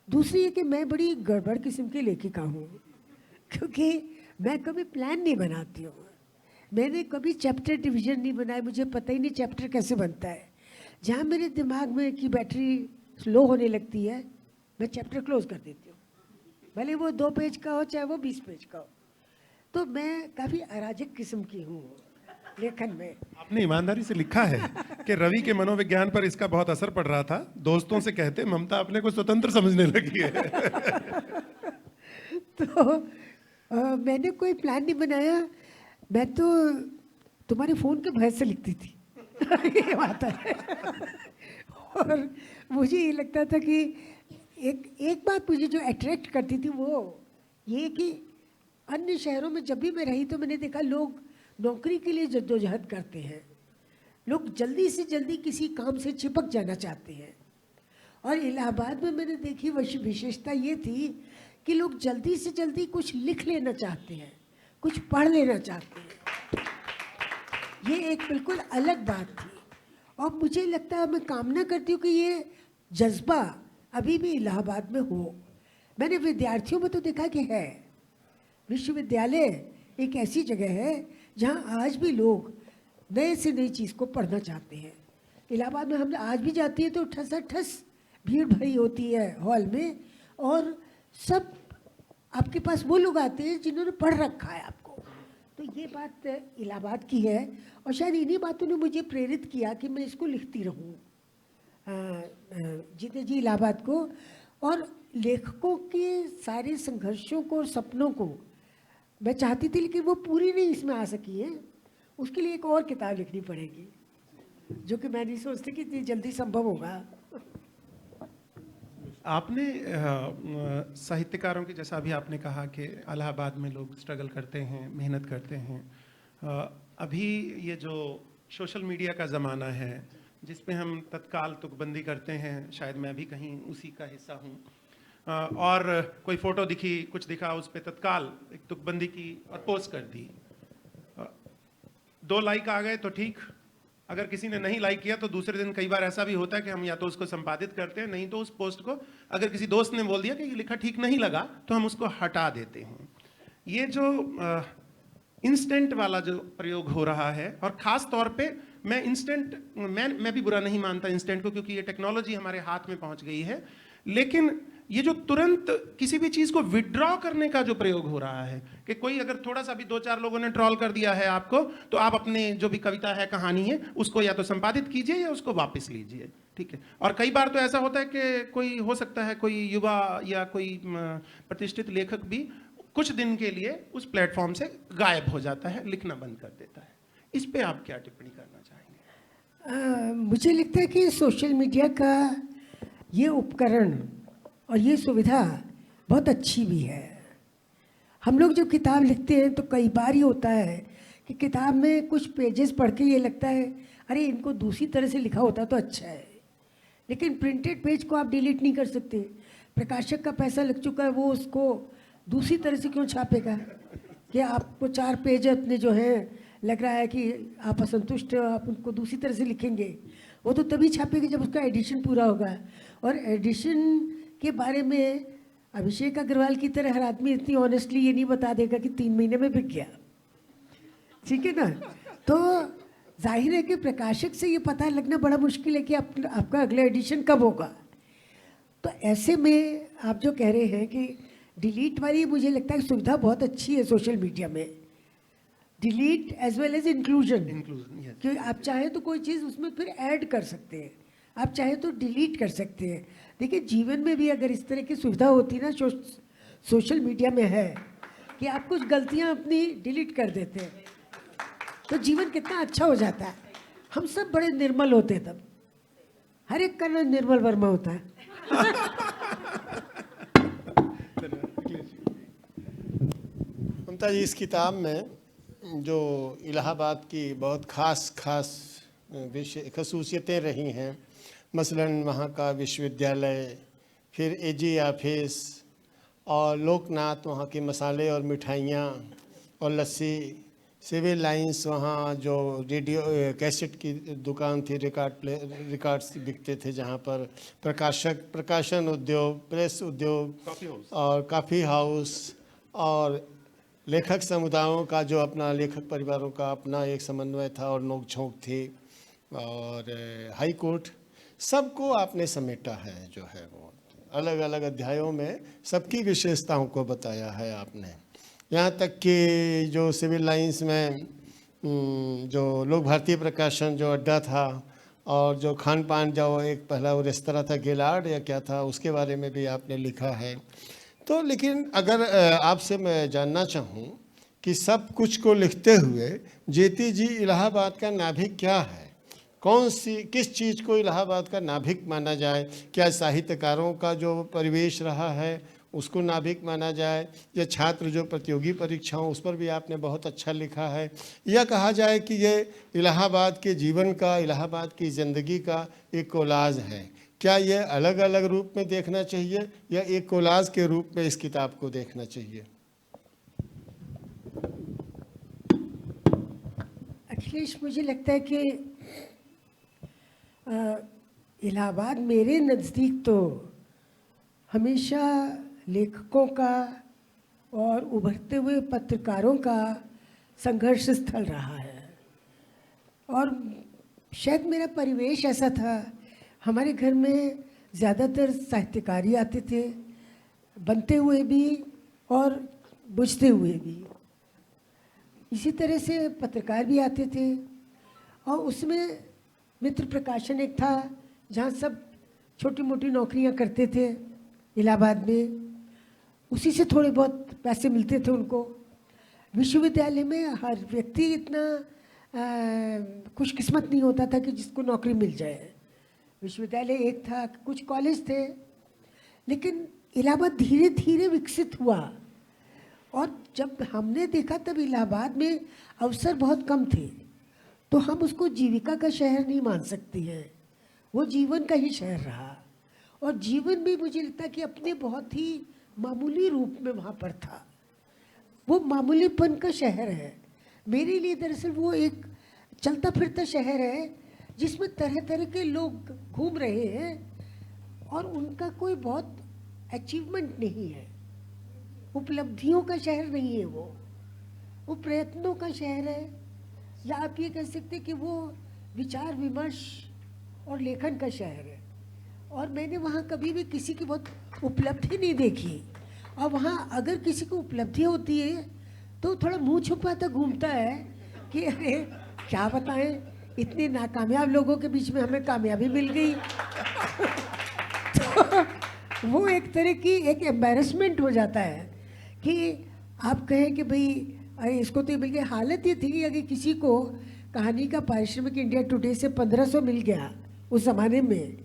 D: दूसरी ये कि मैं बड़ी गड़बड़ किस्म की लेखिका हूँ, क्योंकि मैं कभी प्लान नहीं बनाती हूँ। मैंने कभी चैप्टर डिवीज़न नहीं बनाया, मुझे पता ही नहीं चैप्टर कैसे बनता है। जहाँ मेरे दिमाग में की बैटरी स्लो होने लगती है, मैं चैप्टर क्लोज कर देती हूँ, भले वो 2 पेज का हो चाहे वो 20 पेज का हो। तो मैं काफ़ी अराजक किस्म की हूँ लेखन में।
C: आपने ईमानदारी से लिखा है कि रवि के मनोविज्ञान पर इसका बहुत असर पड़ रहा था। दोस्तों से कहते ममता अपने को स्वतंत्र समझने लगी है।
D: तो मैंने कोई प्लान नहीं बनाया, मैं तो तुम्हारे फ़ोन के भय से लिखती थी। ये बात है। और मुझे ये लगता था कि एक बात मुझे जो अट्रैक्ट करती थी वो ये कि अन्य शहरों में जब भी मैं रही तो मैंने देखा लोग नौकरी के लिए जद्दोजहद करते हैं, लोग जल्दी से जल्दी किसी काम से चिपक जाना चाहते हैं। और इलाहाबाद में मैंने देखी विशेषता ये थी कि लोग जल्दी से जल्दी कुछ लिख लेना चाहते हैं, कुछ पढ़ लेना चाहते हैं। ये एक बिल्कुल अलग बात थी, और मुझे लगता है, मैं कामना करती हूँ कि ये जज्बा अभी भी इलाहाबाद में हो। मैंने विद्यार्थियों में तो देखा कि है। विश्वविद्यालय एक ऐसी जगह है जहाँ आज भी लोग नए से नई चीज़ को पढ़ना चाहते हैं। इलाहाबाद में हम आज भी जाती है तो ठस भीड़ भरी होती है हॉल में, और सब आपके पास वो लोग आते हैं जिन्होंने पढ़ रखा है आपको। तो ये बात इलाहाबाद की है, और शायद इन्हीं बातों ने मुझे प्रेरित किया कि मैं इसको लिखती रहूं, जीते जी इलाहाबाद को। और लेखकों के सारे संघर्षों को और सपनों को मैं चाहती थी, लेकिन वो पूरी नहीं इसमें आ सकी है। उसके लिए एक और किताब लिखनी पड़ेगी, जो कि मैं नहीं सोचती कि इतनी जल्दी संभव होगा।
C: आपने साहित्यकारों की, जैसा अभी आपने कहा कि इलाहाबाद में लोग स्ट्रगल करते हैं, मेहनत करते हैं। अभी ये जो सोशल मीडिया का ज़माना है जिस पे हम तत्काल तुकबंदी करते हैं, शायद मैं भी कहीं उसी का हिस्सा हूँ, और कोई फ़ोटो दिखी, कुछ दिखा, उस पर तत्काल एक तुकबंदी की और पोस्ट कर दी। 2 लाइक आ गए तो ठीक, अगर किसी ने नहीं लाइक किया तो दूसरे दिन कई बार ऐसा भी होता है कि हम या तो उसको संपादित करते हैं, नहीं तो उस पोस्ट को अगर किसी दोस्त ने बोल दिया कि ये लिखा ठीक नहीं लगा तो हम उसको हटा देते हैं। ये जो इंस्टेंट वाला जो प्रयोग हो रहा है, और ख़ास तौर पे मैं इंस्टेंट, मैं भी बुरा नहीं मानता इंस्टेंट को, क्योंकि ये टेक्नोलॉजी हमारे हाथ में पहुंच गई है, लेकिन ये जो तुरंत किसी भी चीज़ को विड्रॉ करने का जो प्रयोग हो रहा है कि कोई अगर थोड़ा सा भी 2-4 लोगों ने ट्रोल कर दिया है आपको, तो आप अपने जो भी कविता है, कहानी है, उसको या तो संपादित कीजिए या उसको वापस लीजिए, ठीक है। और कई बार तो ऐसा होता है कि कोई हो सकता है कोई युवा या कोई प्रतिष्ठित लेखक भी कुछ दिन के लिए उस प्लेटफॉर्म से गायब हो जाता है, लिखना बंद कर देता है। इस पे आप क्या टिप्पणी करना चाहेंगे?
D: मुझे लगता है कि सोशल मीडिया का ये उपकरण और ये सुविधा बहुत अच्छी भी है। हम लोग जब किताब लिखते हैं तो कई बार ये होता है कि किताब में कुछ पेजेस पढ़ के ये लगता है अरे इनको दूसरी तरह से लिखा होता तो अच्छा है, लेकिन प्रिंटेड पेज को आप डिलीट नहीं कर सकते। प्रकाशक का पैसा लग चुका है, वो उसको दूसरी तरह से क्यों छापेगा कि आपको 4 पेज अपने जो है लग रहा है कि आप असंतुष्ट हो, आप उनको दूसरी तरह से लिखेंगे। वो तो तभी छापेगा जब उसका एडिशन पूरा होगा। और एडिशन के बारे में अभिषेक अग्रवाल की तरह हर आदमी इतनी ऑनेस्टली ये नहीं बता देगा कि 3 महीने में बिक गया, ठीक है ना। तो जाहिर है कि प्रकाशक से ये पता लगना बड़ा मुश्किल है कि आपका अगला एडिशन कब होगा। तो ऐसे में आप जो कह रहे हैं कि डिलीट वाली, मुझे लगता है सुविधा बहुत अच्छी है सोशल मीडिया में, delete as well as inclusion. कि आप चाहे तो कोई चीज़ उसमें फिर ऐड कर सकते हैं, आप चाहे तो डिलीट कर सकते हैं। देखिए जीवन में भी अगर इस तरह की सुविधा होती ना, सोशल मीडिया में है कि आप कुछ गलतियां अपनी डिलीट कर देते हैं तो जीवन कितना अच्छा हो जाता है। हम सब बड़े निर्मल होते हैं तब। हर एक का नाम निर्मल वर्मा होता है।
B: ममता जी, इस किताब में जो इलाहाबाद की बहुत खास खसूसियतें रही हैं, मसलन वहाँ का विश्वविद्यालय, फिर एजी ऑफिस और लोकनाथ, वहाँ के मसाले और मिठाइयाँ और लस्सी, सिविल लाइंस, वहाँ जो रेडियो कैसेट की दुकान थी, रिकॉर्ड्स बिकते थे, जहाँ पर प्रकाशन उद्योग, प्रेस उद्योग और कॉफ़ी हाउस, और लेखक समुदायों का जो अपना, लेखक परिवारों का अपना एक समन्वय था और नोक झोंक थी, और हाई कोर्ट, सबको आपने समेटा है। जो है वो अलग अलग अध्यायों में सबकी विशेषताओं को बताया है आपने। यहाँ तक कि जो सिविल लाइंस में जो लोक भारतीय प्रकाशन जो अड्डा था, और जो खान पान जो एक पहला वो रेस्तरा था, गिलार्ड या क्या था, उसके बारे में भी आपने लिखा है। तो लेकिन अगर आपसे मैं जानना चाहूँ कि सब कुछ को लिखते हुए जेती जी इलाहाबाद का नाभिक क्या है? किस चीज़ को इलाहाबाद का नाभिक माना जाए? क्या साहित्यकारों का जो परिवेश रहा है उसको नाभिक माना जाए, या छात्र जो प्रतियोगी परीक्षाओं, उस पर भी आपने बहुत अच्छा लिखा है, या कहा जाए कि ये इलाहाबाद के जीवन का, इलाहाबाद की ज़िंदगी का एक कोलाज है? क्या ये अलग अलग रूप में देखना चाहिए या एक कोलाज के रूप में इस किताब को देखना चाहिए?
D: अखिलेश, मुझे लगता है कि इलाहाबाद मेरे नज़दीक तो हमेशा लेखकों का और उभरते हुए पत्रकारों का संघर्ष स्थल रहा है। और शायद मेरा परिवेश ऐसा था, हमारे घर में ज़्यादातर साहित्यकार ही आते थे, बनते हुए भी और बुझते हुए भी। इसी तरह से पत्रकार भी आते थे, और उसमें मित्र प्रकाशन एक था जहाँ सब छोटी मोटी नौकरियाँ करते थे इलाहाबाद में, उसी से थोड़े बहुत पैसे मिलते थे उनको। विश्वविद्यालय में हर व्यक्ति इतना खुशकिस्मत नहीं होता था कि जिसको नौकरी मिल जाए। विश्वविद्यालय एक था, कुछ कॉलेज थे, लेकिन इलाहाबाद धीरे धीरे विकसित हुआ। और जब हमने देखा तब इलाहाबाद में अवसर बहुत कम थे, तो हम उसको जीविका का शहर नहीं मान सकते हैं, वो जीवन का ही शहर रहा। और जीवन भी मुझे लगता है कि अपने बहुत ही मामूली रूप में वहाँ पर था। वो मामूलीपन का शहर है मेरे लिए। दरअसल वो एक चलता फिरता शहर है जिसमें तरह तरह के लोग घूम रहे हैं, और उनका कोई बहुत अचीवमेंट नहीं है, उपलब्धियों का शहर नहीं है, वो प्रयत्नों का शहर है। या आप ये कह सकते कि वो विचार विमर्श और लेखन का शहर है। और मैंने वहाँ कभी भी किसी की बहुत उपलब्धि नहीं देखी। और वहाँ अगर किसी को उपलब्धि होती है तो थोड़ा मुंह छुपाता घूमता है कि अरे क्या बताएं, इतने नाकामयाब लोगों के बीच में हमें कामयाबी मिल गई। तो वो एक तरह की एक एम्बैरेसमेंट हो जाता है कि आप कहें कि भाई अरे इसको तो मिल गया। हालत ये थी कि अगर किसी को कहानी का पारिश्रमिक इंडिया टुडे से 1500 मिल गया उस ज़माने में,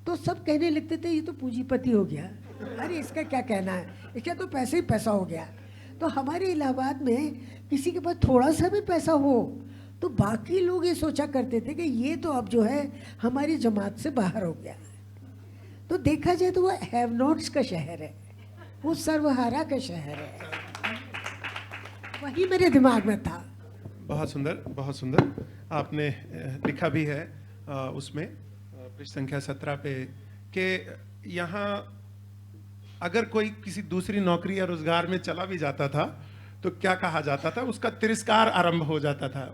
D: तो सब कहने लगते थे ये तो पूंजीपति हो गया, अरे इसका क्या कहना है, इसका तो पैसे ही पैसा हो गया। तो हमारे इलाहाबाद में किसी के पास थोड़ा सा भी पैसा हो तो बाकी लोग ये सोचा करते थे कि ये तो अब जो है हमारी जमात से बाहर हो गया। तो देखा जाए तो वो हैव नॉट्स का शहर है, वो सर्वहारा का शहर है। वही मेरे दिमाग में था।
C: बहुत सुंदर, बहुत सुंदर। आपने लिखा भी है उसमें पृष्ठ संख्या 17 पे कि यहाँ अगर कोई किसी दूसरी नौकरी या रोजगार में चला भी जाता था तो क्या कहा जाता था, उसका तिरस्कार आरंभ हो जाता था।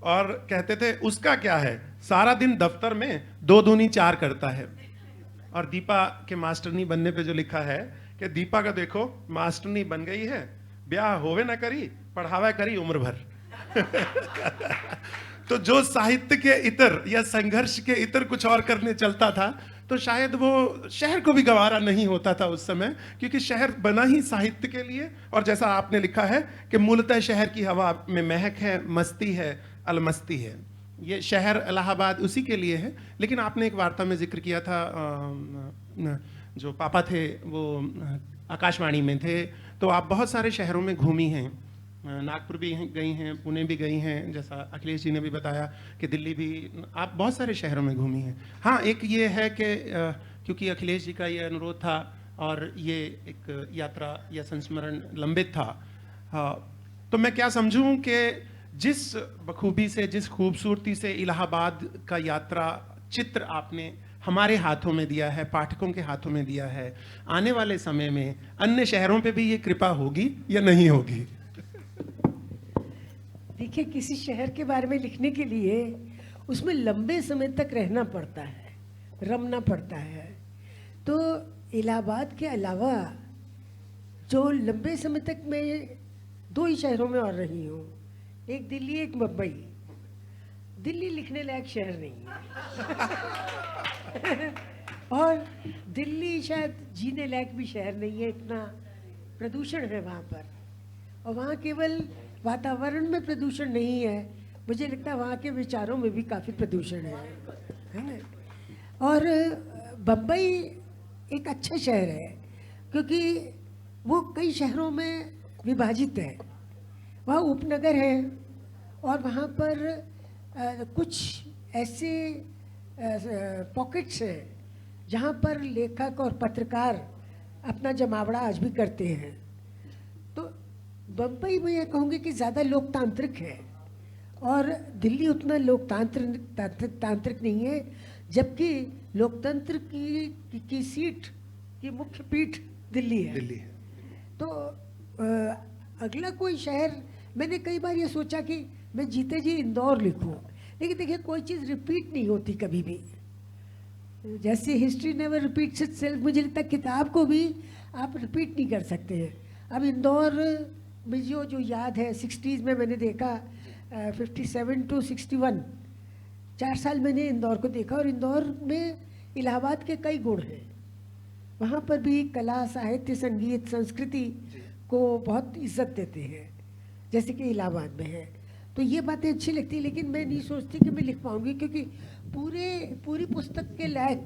C: और कहते थे उसका क्या है, सारा दिन दफ्तर में 2 दूनी 4 करता है। और दीपा के मास्टरनी बनने पे जो लिखा है कि दीपा का देखो मास्टरनी बन गई है, ब्याह होवे ना करी, पढ़ावा करी उम्र भर। तो जो साहित्य के इतर या संघर्ष के इतर कुछ और करने चलता था तो शायद वो शहर को भी गवारा नहीं होता था उस समय, क्योंकि शहर बना ही साहित्य के लिए। और जैसा आपने लिखा है कि मूलतः शहर की हवा में महक है, मस्ती है, अलमस्ती है। ये शहर इलाहाबाद उसी के लिए है। लेकिन आपने एक वार्ता में जिक्र किया था, जो पापा थे वो आकाशवाणी में थे, तो आप बहुत सारे शहरों में घूमी हैं, नागपुर भी गई हैं, पुणे भी गई हैं, जैसा अखिलेश जी ने भी बताया कि दिल्ली भी, आप बहुत सारे शहरों में घूमी हैं। हाँ, एक ये है कि क्योंकि अखिलेश जी का ये अनुरोध था और ये एक यात्रा या संस्मरण लंबित था, तो मैं क्या समझूं कि जिस बखूबी से, जिस खूबसूरती से इलाहाबाद का यात्रा चित्र आपने हमारे हाथों में दिया है, पाठकों के हाथों में दिया है, आने वाले समय में अन्य शहरों पे भी ये कृपा होगी या नहीं होगी?
D: देखिए, किसी शहर के बारे में लिखने के लिए उसमें लंबे समय तक रहना पड़ता है, रमना पड़ता है। तो इलाहाबाद के अलावा जो लंबे समय तक मैं 2 ही शहरों में और रही हूँ, एक दिल्ली, एक मुंबई। दिल्ली लिखने लायक शहर नहीं है और दिल्ली शायद जीने लायक भी शहर नहीं है, इतना प्रदूषण है वहाँ पर। और वहाँ केवल वातावरण में प्रदूषण नहीं है, मुझे लगता है वहाँ के विचारों में भी काफ़ी प्रदूषण है ना। और बम्बई एक अच्छा शहर है क्योंकि वो कई शहरों में विभाजित है। वहाँ उपनगर है और वहाँ पर कुछ ऐसे पॉकेट्स हैं जहाँ पर लेखक और पत्रकार अपना जमावड़ा आज भी करते हैं। तो बम्बई में यह कहूँगी कि ज़्यादा लोकतांत्रिक है और दिल्ली उतना तांत्रिक नहीं है, जबकि लोकतंत्र की सीट की मुख्य पीठ दिल्ली है।
C: दिल्ली है।
D: तो अगला कोई शहर मैंने कई बार ये सोचा कि मैं जीते जी इंदौर लिखूं, लेकिन देखिए कोई चीज़ रिपीट नहीं होती कभी भी। जैसे हिस्ट्री नेवर रिपीट्स इटसेल्फ, मुझे लगता है किताब को भी आप रिपीट नहीं कर सकते हैं। अब इंदौर में जो याद है 60s में मैंने देखा, 57 to 61 4 साल मैंने इंदौर को देखा, और इंदौर में इलाहाबाद के कई गुण हैं। वहाँ पर भी कला, साहित्य, संगीत, संस्कृति को बहुत इज्जत देते हैं, जैसे कि इलाहाबाद में है। तो ये बातें अच्छी लगती, लेकिन मैं नहीं सोचती कि मैं लिख पाऊँगी, क्योंकि पूरी पुस्तक के लायक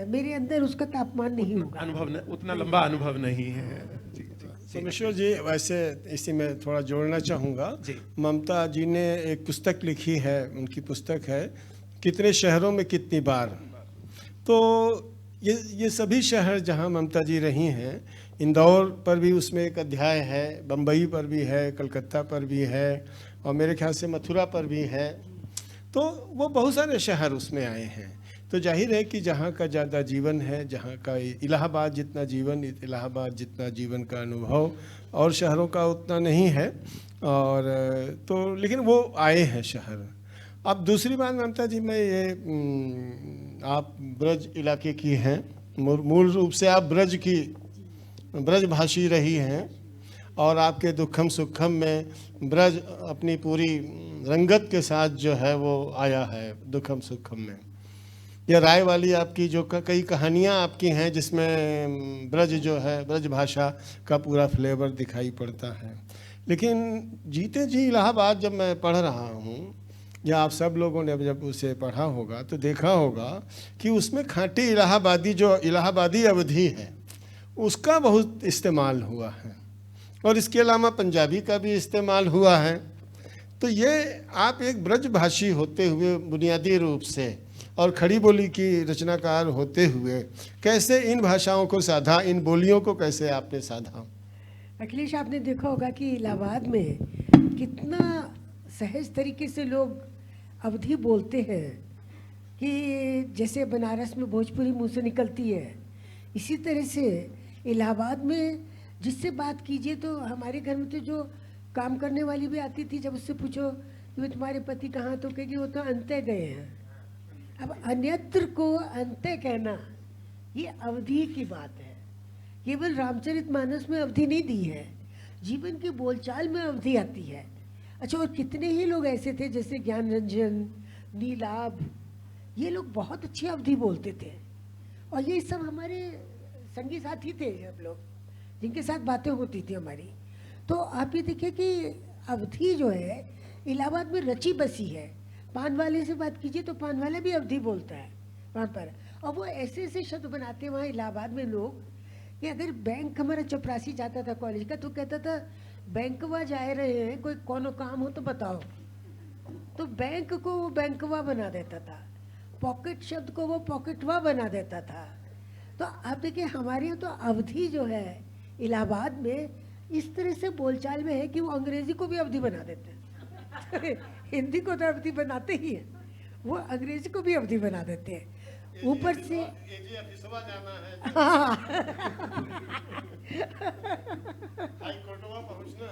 D: मेरे अंदर उसका तापमान नहीं होगा,
C: उतना लंबा अनुभव नहीं है। जी जी
B: सोमेश्वर जी, वैसे इसी में थोड़ा जोड़ना चाहूँगा। ममता जी ने एक पुस्तक लिखी है, उनकी पुस्तक है कितने शहरों में कितनी बार। तो ये सभी शहर जहाँ ममता जी रही हैं, इंदौर पर भी उसमें एक अध्याय है, बम्बई पर भी है, कलकत्ता पर भी है, और मेरे ख्याल से मथुरा पर भी है। तो वो बहुत सारे शहर उसमें आए हैं। तो जाहिर है कि जहाँ का ज़्यादा जीवन है, जहाँ का इलाहाबाद जितना जीवन, इलाहाबाद जितना जीवन का अनुभव और शहरों का उतना नहीं है। और तो लेकिन वो आए हैं शहर। अब दूसरी बात ममता जी, मैं ये आप ब्रज इलाके की हैं, मूल रूप से आप ब्रजभाषी रही हैं, और आपके दुखम सुखम में ब्रज अपनी पूरी रंगत के साथ जो है वो आया है दुखम सुखम में। या राय वाली आपकी जो कई कहानियाँ आपकी हैं, जिसमें ब्रज जो है, ब्रज भाषा का पूरा फ्लेवर दिखाई पड़ता है। लेकिन जीते जी इलाहाबाद जब मैं पढ़ रहा हूँ, या आप सब लोगों ने जब उसे पढ़ा होगा तो देखा होगा कि उसमें खाँटी इलाहाबादी अवधि है, उसका बहुत इस्तेमाल हुआ है, और इसके अलावा पंजाबी का भी इस्तेमाल हुआ है। तो ये आप एक ब्रजभाषी होते हुए बुनियादी रूप से और खड़ी बोली की रचनाकार होते हुए कैसे इन भाषाओं को साधा, इन बोलियों को कैसे आपने साधा?
D: अखिलेश, आपने देखा होगा कि इलाहाबाद में कितना सहज तरीके से लोग अवधी बोलते हैं, कि जैसे बनारस में भोजपुरी मुंह से निकलती है, इसी तरह से इलाहाबाद में जिससे बात कीजिए, तो हमारे घर में तो जो काम करने वाली भी आती थी, जब उससे पूछो कि तुम्हारे पति कहाँ, तो कहेगी वो तो अंत्य गए हैं। अब अन्यत्र को अंत्य कहना ये अवधि की बात है। केवल रामचरितमानस में अवधि नहीं दी है, जीवन की बोलचाल में अवधि आती है। अच्छा, और कितने ही लोग ऐसे थे जैसे ज्ञान रंजन, नीलाभ, ये लोग बहुत अच्छी अवधि बोलते थे, और ये सब हमारे संगी साथी थे, हम लोग जिनके साथ बातें होती थी हमारी। तो आप ये देखिए कि अवधि जो है इलाहाबाद में रची बसी है। पान वाले से बात कीजिए तो पान वाला भी अवधि बोलता है वहाँ पर, और वो ऐसे ऐसे शब्द बनाते हैं वहाँ इलाहाबाद में लोग, कि अगर बैंक हमारा चपरासी जाता था कॉलेज का, तो कहता था बैंकवा जा रहे हैं, कोई कोनो काम हो तो बताओ, तो बैंक को वो बैंकवा बना देता था, पॉकेट शब्द को वो पॉकेटवा बना देता था। तो आप देखिए हमारे यहाँ तो अवधि जो है इलाहाबाद में इस तरह से बोलचाल में है कि वो अंग्रेजी को भी अवधि बना देते हैं। हिंदी को तो अवधि बनाते ही हैं, वो अंग्रेजी को भी अवधि बना देते हैं। ऊपर से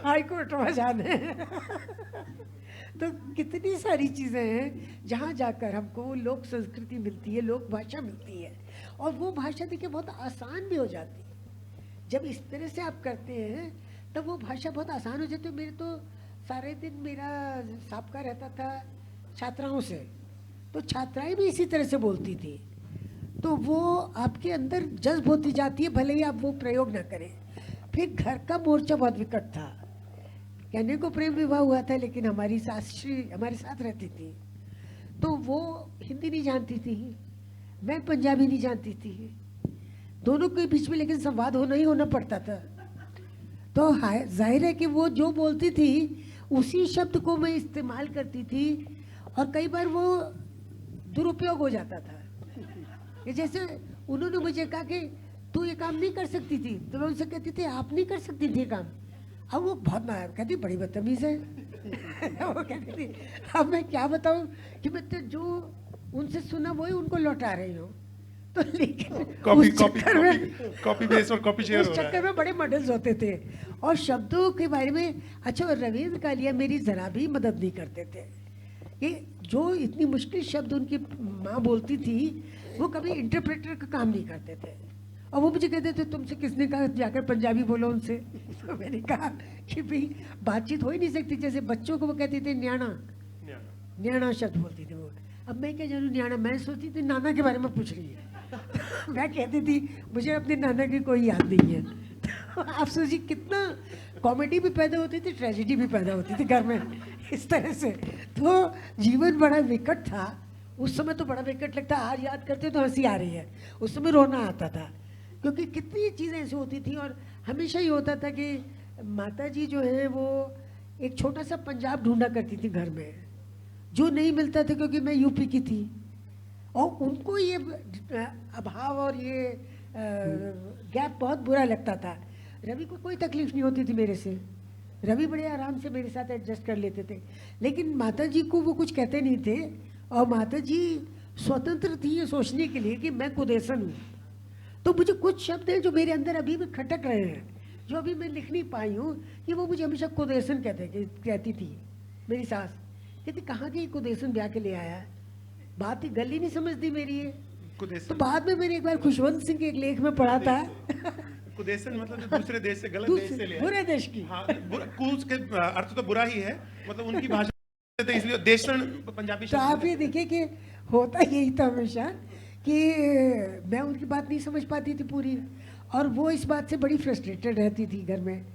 D: हाई कोर्ट में जाना है। तो कितनी सारी चीज़ें हैं जहाँ जाकर हमको लोक संस्कृति मिलती है, लोक भाषा मिलती है, और वो भाषा देखिए बहुत आसान भी हो जाती है। जब इस तरह से आप करते हैं तब वो भाषा बहुत आसान हो जाती है। मेरे तो सारे दिन मेरा साबका रहता था छात्राओं से, तो छात्राएं भी इसी तरह से बोलती थी, तो वो आपके अंदर जज्ब होती जाती है, भले ही आप वो प्रयोग ना करें। फिर घर का मोर्चा बहुत विकट था, कहने को प्रेम विवाह हुआ था, लेकिन हमारी सासश्री हमारे साथ रहती थी, तो वो हिंदी नहीं जानती थी, मैं पंजाबी नहीं जानती थी, दोनों के बीच में लेकिन संवाद होना ही होना पड़ता था। तो जाहिर है कि वो जो बोलती थी उसी शब्द को मैं इस्तेमाल करती थी, और कई बार वो दुरुपयोग हो जाता था। जैसे उन्होंने मुझे कहा कि तू ये काम नहीं कर सकती थी, तो मैं उनसे कहती थी आप नहीं कर सकती थी काम। अब वो बहुत कहती बड़ी बदतमीज है। वो कहती थी अब मैं क्या बताऊँ कि मैं तो जो उनसे सुना वही उनको लौटा रही हूँ। तो लेकिन
C: कॉपी
D: उस
C: कॉपी
D: चक्कर में
C: कॉपी बेस और कॉपी शेयर
D: उस
C: हो रहा
D: चक्कर
C: है।
D: में बड़े मॉडल्स होते थे और शब्दों के बारे में। अच्छा, और रविंद्र कालिया मेरी जरा भी मदद नहीं करते थे कि जो इतनी मुश्किल शब्द उनकी माँ बोलती थी वो कभी इंटरप्रेटर का काम नहीं करते थे। और वो मुझे कहते थे तुमसे किसने कहा जाकर पंजाबी बोलो उनसे। तो मैंने कहा कि भाई बातचीत हो ही नहीं सकती। जैसे बच्चों को वो कहती थी न्याणा, न्याणा शब्द बोलती थी वो। अब मैं क्या जानूँ न्याणा, मैं सोचती थी नाना के बारे में पूछ रही है। मैं कहती थी मुझे अपने नाना की कोई याद नहीं है। तो आप सोचिए कितना कॉमेडी भी पैदा होती थी, ट्रेजेडी भी पैदा होती थी घर में इस तरह से। तो जीवन बड़ा विकट था उस समय। तो बड़ा विकट लगता, आज याद करते तो हंसी आ रही है, उस समय रोना आता था क्योंकि कितनी चीज़ें ऐसी होती थी। और हमेशा ही होता था कि माता जी जो है वो एक छोटा सा पंजाब ढूंढा करती थी घर में, जो नहीं मिलता था क्योंकि मैं यूपी की थी। और उनको ये अभाव और ये गैप बहुत बुरा लगता था। रवि को कोई तकलीफ नहीं होती थी मेरे से, रवि बड़े आराम से मेरे साथ एडजस्ट कर लेते थे। लेकिन माता जी को वो कुछ कहते नहीं थे और माता जी स्वतंत्र थी ये सोचने के लिए कि मैं कुदेसन हूँ। तो मुझे कुछ शब्द हैं जो मेरे अंदर अभी भी खटक रहे हैं, जो अभी मैं लिख नहीं पाई हूँ, कि वो मुझे हमेशा कुदेसन कहती थी मेरी सास। कहती कहाँ की कुदेसन ब्याह के ले आया है, बात ही गल ही नहीं समझती मेरी ये। तो बाद में मैंने एक बार खुशवंत सिंह के एक लेख में पढ़ा था
C: कुदेसन मतलब जो दूसरे देश से, गलत देश से ले आए।
D: बुरे देश की।
C: हाँ, कूच के अर्थ तो बुरा ही है, मतलब उनकी भाषा तो इसलिए देशन पंजाबी
D: तो आप ये देखिए कि होता यही था हमेशा कि मैं उनकी बात नहीं समझ पाती थी पूरी, और वो इस बात से बड़ी फ्रस्ट्रेटेड रहती थी घर में।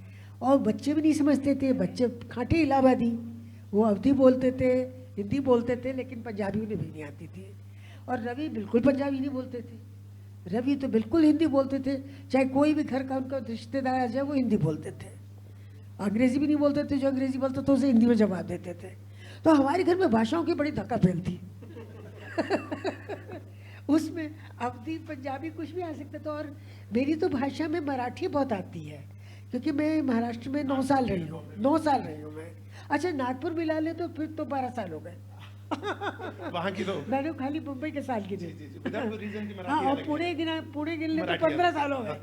D: और बच्चे भी नहीं समझते थे, बच्चे खाटे इलाहाबादी, वो अवधी बोलते थे, हिंदी बोलते थे, लेकिन पंजाबी उन्हें भी नहीं आती थी। और रवि बिल्कुल पंजाबी नहीं बोलते थे, रवि तो बिल्कुल हिंदी बोलते थे। चाहे कोई भी घर का उनका रिश्तेदार आ जाए वो हिंदी बोलते थे, अंग्रेजी भी नहीं बोलते थे। जो अंग्रेजी बोलते थे उसे हिंदी में जवाब देते थे। तो हमारे घर में भाषाओं की बड़ी धक्का फैलती उसमें अवधी पंजाबी कुछ भी आ सकता था। और मेरी तो भाषा में मराठी बहुत आती है क्योंकि मैं महाराष्ट्र में 9 साल रही हूँ, 9 साल रही हूँ मैं। अच्छा, नागपुर मिला ले तो फिर तो 12 साल हो गए
C: वहाँ की तो
D: मैंने खाली मुंबई के साल की थी।
C: विदर्भ रीजन की
D: हाँ,
C: मराठी
D: और
C: अलग है।
D: पुणे गिन ले तो
C: मराठी
D: 15
C: अलग।
D: साल हो गए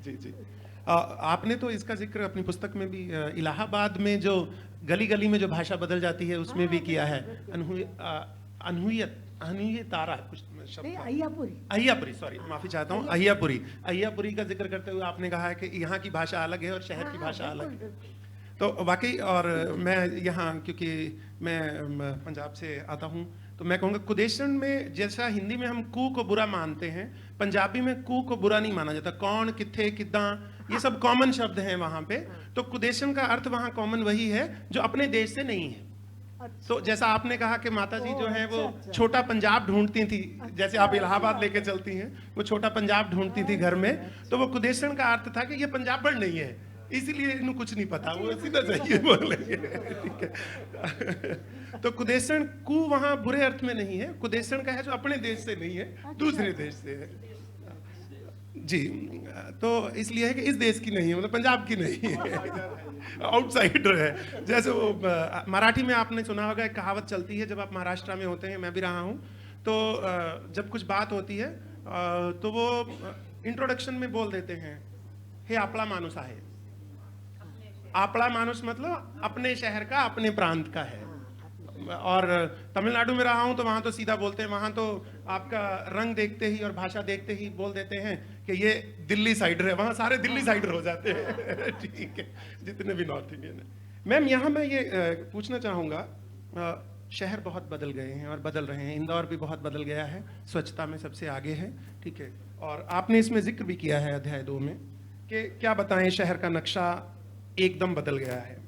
C: जी जी। आपने तो इसका जिक्र अपनी पुस्तक में भी इलाहाबाद में जो गली गली में जो भाषा बदल जाती है उसमें भी किया है। अनहुयत तारा कुछ शब्द
D: नहीं,
C: था।
D: अय्यापुरी।
C: अहियापुरी, सॉरी माफी चाहता हूँ, अहियापुरी। अहियापुरी का जिक्र करते हुए आपने कहा है कि यहाँ की भाषा अलग है और शहर की भाषा अलग है। तो वाकई, और मैं यहाँ क्योंकि मैं पंजाब से आता हूँ तो मैं कहूँगा कुदेशन में जैसा हिंदी में हम कू को बुरा मानते हैं, पंजाबी में कू को बुरा नहीं माना जाता। कौन, किथे, किदा, ये सब कॉमन शब्द हैं वहाँ पे। तो कुदेशन का अर्थ वहाँ कॉमन वही है जो अपने देश से नहीं है। तो जैसा आपने कहा कि माता जी जो है वो छोटा पंजाब ढूंढती थी, जैसे आप इलाहाबाद लेके चलती हैं, वो छोटा पंजाब ढूंढती थी घर में, तो वो कुदेशन का अर्थ था कि ये पंजाबण नहीं है, इसीलिए इन्हें कुछ नहीं पता, वो सीधा सही बोल रही है। ठीक है। तो कुदेशन कु वहाँ बुरे अर्थ में नहीं है, कुदेशन का है जो अपने देश से नहीं है, दूसरे देश से है। जी, तो इसलिए है कि इस देश की नहीं है, मतलब पंजाब की नहीं है, आउटसाइडर है। जैसे वो मराठी में आपने सुना होगा, एक कहावत चलती है, जब आप महाराष्ट्र में होते हैं, मैं भी रहा हूँ, तो जब कुछ बात होती है तो वो इंट्रोडक्शन में बोल देते हैं, हे आपला माणूस आहे। आपला मानुस मतलब अपने शहर का, अपने प्रांत का है। और तमिलनाडु में रहा हूं तो वहां तो सीधा बोलते हैं, वहां तो आपका रंग देखते ही और भाषा देखते ही बोल देते हैं कि ये दिल्ली साइडर है, वहां सारे दिल्ली साइडर हो जाते हैं। ठीक है, जितने भी नॉर्थ इंडियन है। मैम, यहाँ मैं ये पूछना चाहूँगा, शहर बहुत बदल गए हैं और बदल रहे हैं, इंदौर भी बहुत बदल गया है, स्वच्छता में सबसे आगे है, ठीक है, और आपने इसमें जिक्र भी किया है अध्याय 2 में कि क्या बताएं, शहर का नक्शा एकदम बदल गया है।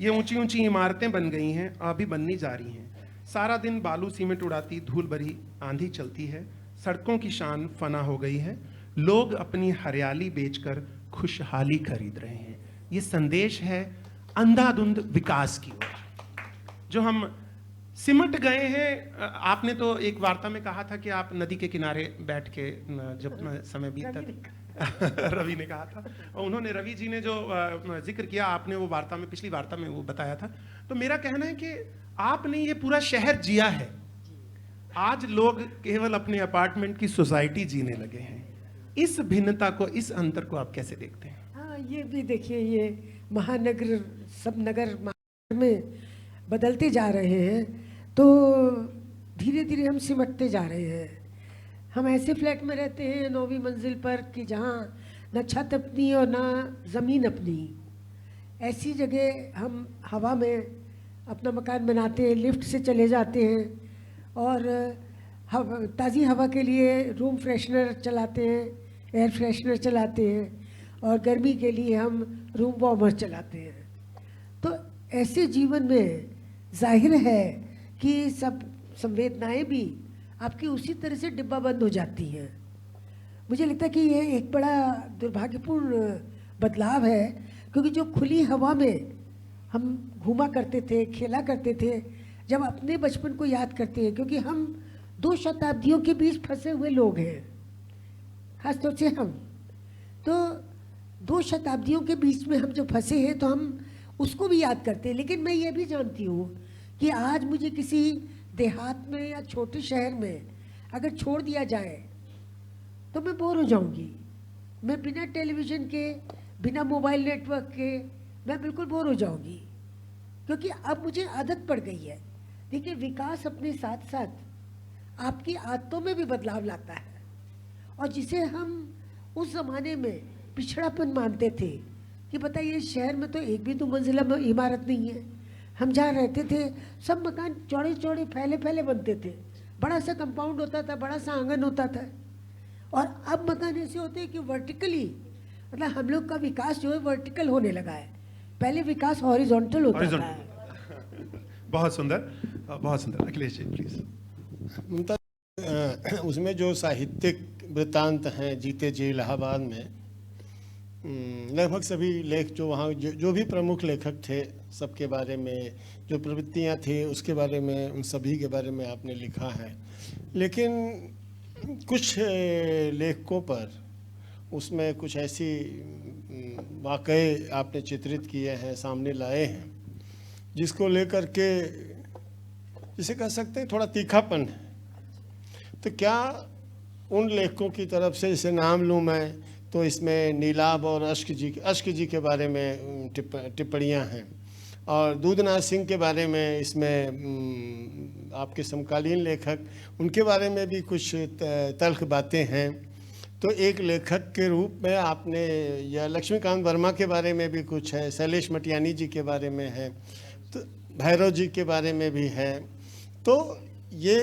C: ये ऊंची ऊंची इमारतें बन गई हैं, अभी बननी जा रही हैं। सारा दिन बालू सीमेंट उड़ाती धूल भरी आंधी चलती है, सड़कों की शान फना हो गई है, लोग अपनी हरियाली बेचकर खुशहाली खरीद रहे हैं। ये संदेश है अंधाधुंध विकास की ओर, जो हम सिमट गए हैं। आपने तो एक वार्ता में कहा था कि आप नदी के किनारे बैठ के जब समय बीतता रवि ने कहा था, और उन्होंने, रवि जी ने जो जिक्र किया आपने वो वार्ता में, पिछली वार्ता में वो बताया था। तो मेरा कहना है कि आपने ये पूरा शहर जिया है, आज लोग केवल अपने अपार्टमेंट की सोसाइटी जीने लगे हैं। इस भिन्नता को, इस अंतर को आप कैसे देखते हैं?
D: हाँ, ये भी देखिए, ये महानगर, सब नगर महानगर में बदलते जा रहे हैं, तो धीरे धीरे हम सिमटते जा रहे हैं। हम ऐसे फ्लैट में रहते हैं 9वीं मंजिल पर कि जहाँ न छत अपनी और ना ज़मीन अपनी। ऐसी जगह हम हवा में अपना मकान बनाते हैं, लिफ्ट से चले जाते हैं, और ताज़ी हवा के लिए रूम फ्रेशनर चलाते हैं, एयर फ्रेशनर चलाते हैं, और गर्मी के लिए हम रूम वार्मर चलाते हैं। तो ऐसे जीवन में जाहिर है कि सब संवेदनाएं भी आपकी उसी तरह से डिब्बा बंद हो जाती हैं। मुझे लगता है कि ये एक बड़ा दुर्भाग्यपूर्ण बदलाव है, क्योंकि जो खुली हवा में हम घूमा करते थे, खेला करते थे, जब अपने बचपन को याद करते हैं, क्योंकि हम 2 शताब्दियों के बीच फंसे हुए लोग हैं, खासतौर से हम तो 2 शताब्दियों के बीच में हम जो फंसे हैं, तो हम उसको भी याद करते हैं। लेकिन मैं ये भी जानती हूँ कि आज मुझे किसी देहात में या छोटे शहर में अगर छोड़ दिया जाए तो मैं बोर हो जाऊंगी। मैं बिना टेलीविज़न के, बिना मोबाइल नेटवर्क के मैं बिल्कुल बोर हो जाऊंगी, क्योंकि अब मुझे आदत पड़ गई है। देखिए, विकास अपने साथ साथ आपकी आदतों में भी बदलाव लाता है, और जिसे हम उस ज़माने में पिछड़ापन मानते थे कि बताइए शहर में तो एक भी 2 मंजिला इमारत नहीं है। हम जहाँ रहते थे सब मकान चौड़े चौड़े फैले फैले बनते थे, बड़ा सा कंपाउंड होता था, बड़ा सा आंगन होता था। और अब मकान ऐसे होते हैं कि वर्टिकली, मतलब हम लोग का विकास जो है वर्टिकल होने लगा है। पहले विकास हॉरिजॉन्टल होता था।
C: बहुत सुंदर, बहुत सुंदर। अखिलेश जी प्लीज।
B: मुमताज, उसमें जो साहित्यिक वृत्तांत हैं जीते जी इलाहाबाद में, लगभग सभी लेख जो वहाँ जो भी प्रमुख लेखक थे, सबके बारे में जो प्रवृत्तियाँ थी उसके बारे में, उन सभी के बारे में आपने लिखा है। लेकिन कुछ लेखकों पर उसमें कुछ ऐसी वाक़ये आपने चित्रित किए हैं, सामने लाए हैं, जिसको लेकर के जिसे कह सकते हैं थोड़ा तीखापन है। तो क्या उन लेखकों की तरफ से, जैसे नाम लूँ मैं तो इसमें नीलाभ और अश्क जी के बारे में टिप्पणियाँ हैं, और दूधनाथ सिंह के बारे में इसमें आपके समकालीन लेखक, उनके बारे में भी कुछ तल्ख बातें हैं। तो एक लेखक के रूप में आपने, या लक्ष्मीकांत वर्मा के बारे में भी कुछ है, शैलेश मटियानी जी के बारे में है, तो भैरव जी के बारे में भी है। तो ये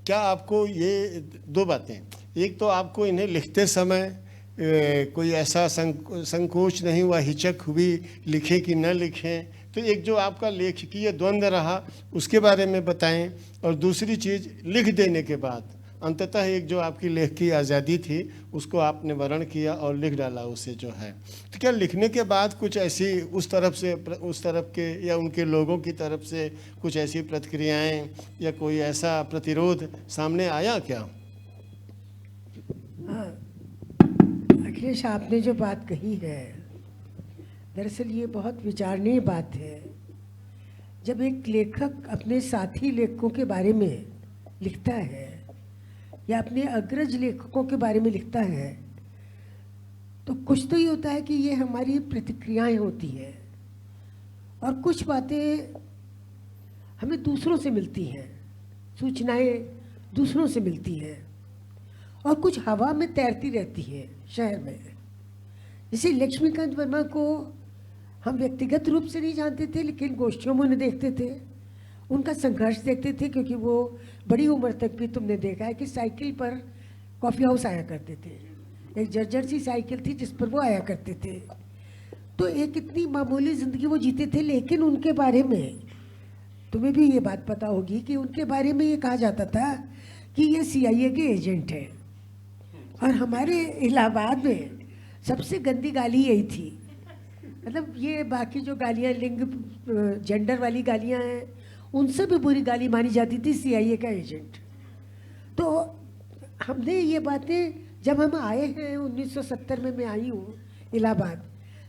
B: क्या आपको ये 2 बातें, एक तो आपको इन्हें लिखते समय कोई ऐसा संकोच नहीं हुआ, हिचक हुई लिखें कि न लिखें? तो एक जो आपका लेखकीय द्वंद्व रहा उसके बारे में बताएं, और दूसरी चीज़ लिख देने के बाद अंततः एक जो आपकी लेख की आज़ादी थी उसको आपने वर्ण किया और लिख डाला उसे जो है। तो क्या लिखने के बाद कुछ ऐसी उस तरफ के या उनके लोगों की तरफ से कुछ ऐसी प्रतिक्रियाएं या कोई ऐसा प्रतिरोध सामने आया क्या?
D: हाँ, अखिलेश, आपने जो बात कही है, दरअसल ये बहुत विचारणीय बात है। जब एक लेखक अपने साथी लेखकों के बारे में लिखता है या अपने अग्रज लेखकों के बारे में लिखता है, तो कुछ तो ये होता है कि ये हमारी प्रतिक्रियाएं होती हैं, और कुछ बातें हमें दूसरों से मिलती हैं, सूचनाएं दूसरों से मिलती हैं, और कुछ हवा में तैरती रहती है शहर में। जैसे लक्ष्मीकांत वर्मा को हम व्यक्तिगत रूप से नहीं जानते थे, लेकिन गोष्ठियों में उन्हें देखते थे, उनका संघर्ष देखते थे, क्योंकि वो बड़ी उम्र तक भी तुमने देखा है कि साइकिल पर कॉफ़ी हाउस आया करते थे। एक जर्जर सी साइकिल थी जिस पर वो आया करते थे। तो एक इतनी मामूली ज़िंदगी वो जीते थे, लेकिन उनके बारे में तुम्हें भी ये बात पता होगी कि उनके बारे में ये कहा जाता था कि ये CIA के एजेंट हैं। और हमारे इलाहाबाद में सबसे गंदी गाली यही थी, मतलब ये बाकी जो गालियाँ लिंग जेंडर वाली गालियाँ हैं उनसे भी बुरी गाली मानी जाती थी CIA का एजेंट। तो हमने ये बातें, जब हम आए हैं 1970 में, मैं आई हूँ इलाहाबाद,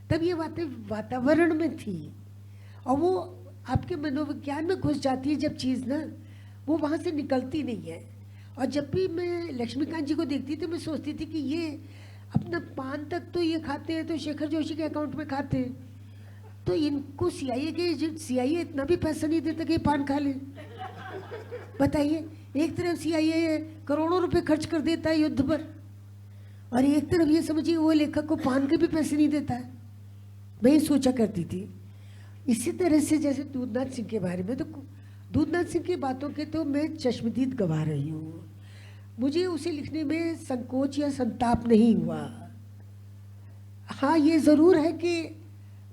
D: तब ये बातें वातावरण में थी, और वो आपके मनोविज्ञान में घुस जाती है जब चीज़ ना, वो वहाँ से निकलती नहीं है। और जब भी मैं लक्ष्मीकांत जी को देखती थी मैं सोचती थी कि ये अपना पान तक तो ये खाते हैं तो शेखर जोशी के अकाउंट में खाते हैं, तो इनको सीआईए इतना भी पैसा नहीं देता कि पान खा ले। बताइए, एक तरफ सीआईए करोड़ों रुपए खर्च कर देता है युद्ध पर, और एक तरफ ये समझिए वो लेखक को पान के भी पैसे नहीं देता है। मैं ये सोचा करती थी। इसी तरह से जैसे दूधनाथ सिंह के बारे में, तो दूधनाथ सिंह की बातों के तो मैं चश्मदीद गवा रही हूँ। मुझे उसे लिखने में संकोच या संताप नहीं हुआ। हाँ, ये ज़रूर है कि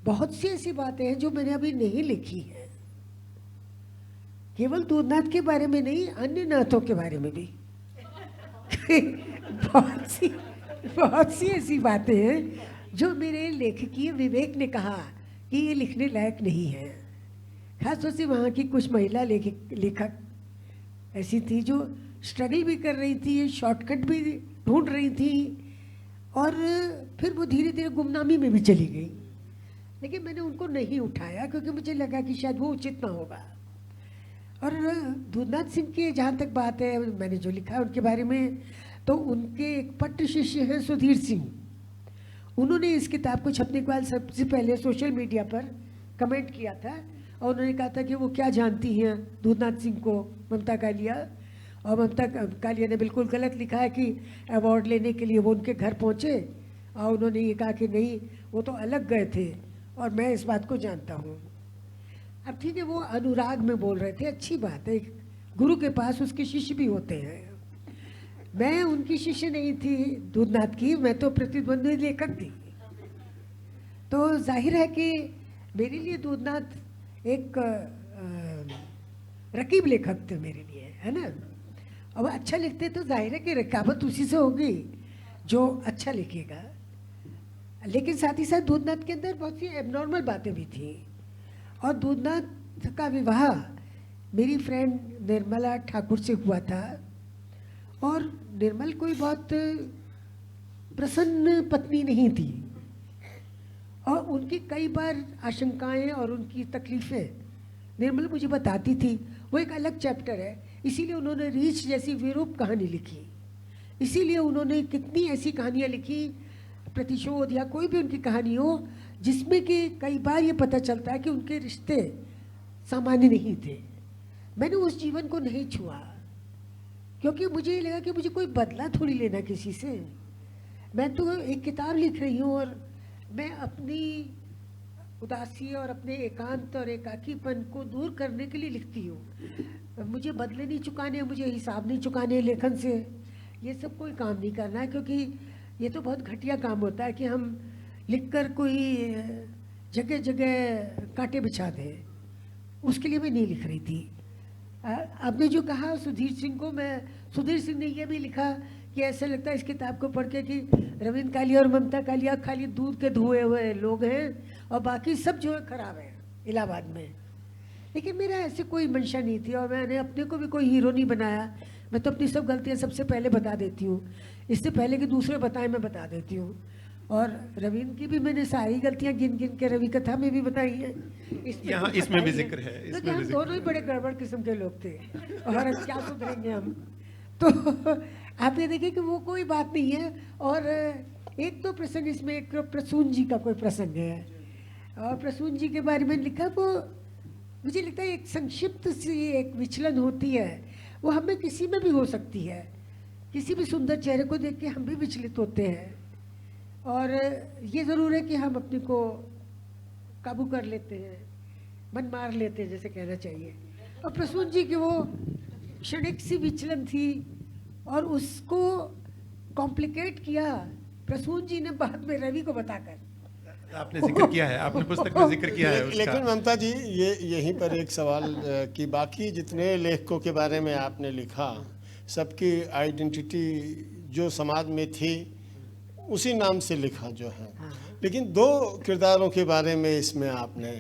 D: बहुत सी ऐसी बातें हैं जो मैंने अभी नहीं लिखी हैं, केवल दूधनाथ के बारे में नहीं, अन्य नाथों के बारे में भी बहुत सी ऐसी बातें हैं जो मेरे लेखकीय विवेक ने कहा कि ये लिखने लायक नहीं है। खासतौर से वहाँ की कुछ महिला लेखक ऐसी थी जो स्ट्रगल भी कर रही थी, शॉर्टकट भी ढूंढ रही थी, और फिर वो धीरे धीरे गुमनामी में भी चली गई। लेकिन मैंने उनको नहीं उठाया क्योंकि मुझे लगा कि शायद वो उचित ना होगा। और दूधनाथ सिंह की जहाँ तक बात है, मैंने जो लिखा है उनके बारे में, तो उनके एक पट्ट शिष्य हैं सुधीर सिंह। उन्होंने इस किताब को छपने के बाद सबसे पहले सोशल मीडिया पर कमेंट किया था, और उन्होंने कहा था कि वो क्या जानती हैं दूधनाथ सिंह को, ममता कालिया। और ममता कालिया ने बिल्कुल गलत लिखा है कि अवार्ड लेने के लिए वो उनके घर पहुँचे, और उन्होंने ये कहा कि नहीं, वो तो अलग गए थे, और मैं इस बात को जानता हूँ। अब ठीक है, वो अनुराग में बोल रहे थे, अच्छी बात है, गुरु के पास उसके शिष्य भी होते हैं। मैं उनकी शिष्य नहीं थी दूधनाथ की, मैं तो प्रतिद्वंदी लेखक थी। तो जाहिर है कि मेरे लिए दूधनाथ एक रकीब लेखक थे मेरे लिए, है ना। अब अच्छा लिखते तो जाहिर है कि रकाबत उसी से होगी जो अच्छा लिखेगा। लेकिन साथ ही साथ दूधनाथ के अंदर बहुत सी एबनॉर्मल बातें भी थी। और दूधनाथ का विवाह मेरी फ्रेंड निर्मला ठाकुर से हुआ था, और निर्मल कोई बहुत प्रसन्न पत्नी नहीं थी, और उनकी कई बार आशंकाएं और उनकी तकलीफ़ें निर्मल मुझे बताती थी। वो एक अलग चैप्टर है, इसीलिए उन्होंने रीछ जैसी विरूप कहानी लिखी, इसीलिए उन्होंने कितनी ऐसी कहानियाँ लिखी, प्रतिशोध या कोई भी उनकी कहानी हो, जिसमें कि कई बार ये पता चलता है कि उनके रिश्ते सामान्य नहीं थे। मैंने उस जीवन को नहीं छुआ क्योंकि मुझे ये लगा कि मुझे कोई बदला थोड़ी लेना किसी से। मैं तो एक किताब लिख रही हूँ, और मैं अपनी उदासी और अपने एकांत और एकाकीपन को दूर करने के लिए लिखती हूँ। मुझे बदले नहीं चुकाने, मुझे हिसाब नहीं चुकाने लेखन से, ये सब कोई काम नहीं करना है, क्योंकि ये तो बहुत घटिया काम होता है कि हम लिखकर कोई जगह जगह कांटे बिछा दें। उसके लिए मैं नहीं लिख रही थी। आपने जो कहा सुधीर सिंह को, मैं सुधीर सिंह ने यह भी लिखा कि ऐसा लगता है इस किताब को पढ़ के कि रविंद्र कालिया और ममता कालिया खाली दूध के धुए हुए लोग हैं और बाकी सब जो है खराब है इलाहाबाद में। लेकिन मेरा ऐसे कोई मंशा नहीं थी, और मैंने अपने को भी कोई हीरो नहीं बनाया। मैं तो अपनी सब गलतियाँ सबसे पहले बता देती हूँ, इससे पहले कि दूसरे बताएं मैं बता देती हूँ। और रविंद्र की भी मैंने सारी गलतियाँ गिन गिन के रवि कथा में भी बताई हैं,
C: इसमें भी जिक्र है।
D: क्योंकि हम दोनों ही बड़े गड़बड़ किस्म के लोग थे, और क्या सुधरेंगे हम। तो आप ये देखिए कि वो कोई बात नहीं है। और एक तो प्रसंग इसमें, एक प्रसून जी का कोई प्रसंग है, और प्रसून जी के बारे में लिखा, वो मुझे लगता है एक संक्षिप्त सी एक विचलन होती है, वो हमें किसी में भी हो सकती है। किसी भी सुंदर चेहरे को देख के हम भी विचलित होते हैं, और ये ज़रूर है कि हम अपने को काबू कर लेते हैं, मन मार लेते हैं जैसे कहना चाहिए। और प्रसून जी की वो क्षणिक सी विचलन थी, और उसको कॉम्प्लिकेट किया प्रसून जी ने बाद में रवि को बताकर।
C: आपने जिक्र किया है, आपने पुस्तक में जिक्र किया है उसका।
B: लेकिन ममता जी, ये यहीं पर एक सवाल कि बाकी जितने लेखकों के बारे में आपने लिखा, सबकी आइडेंटिटी जो समाज में थी उसी नाम से लिखा जो है, लेकिन दो किरदारों के बारे में इसमें आपने,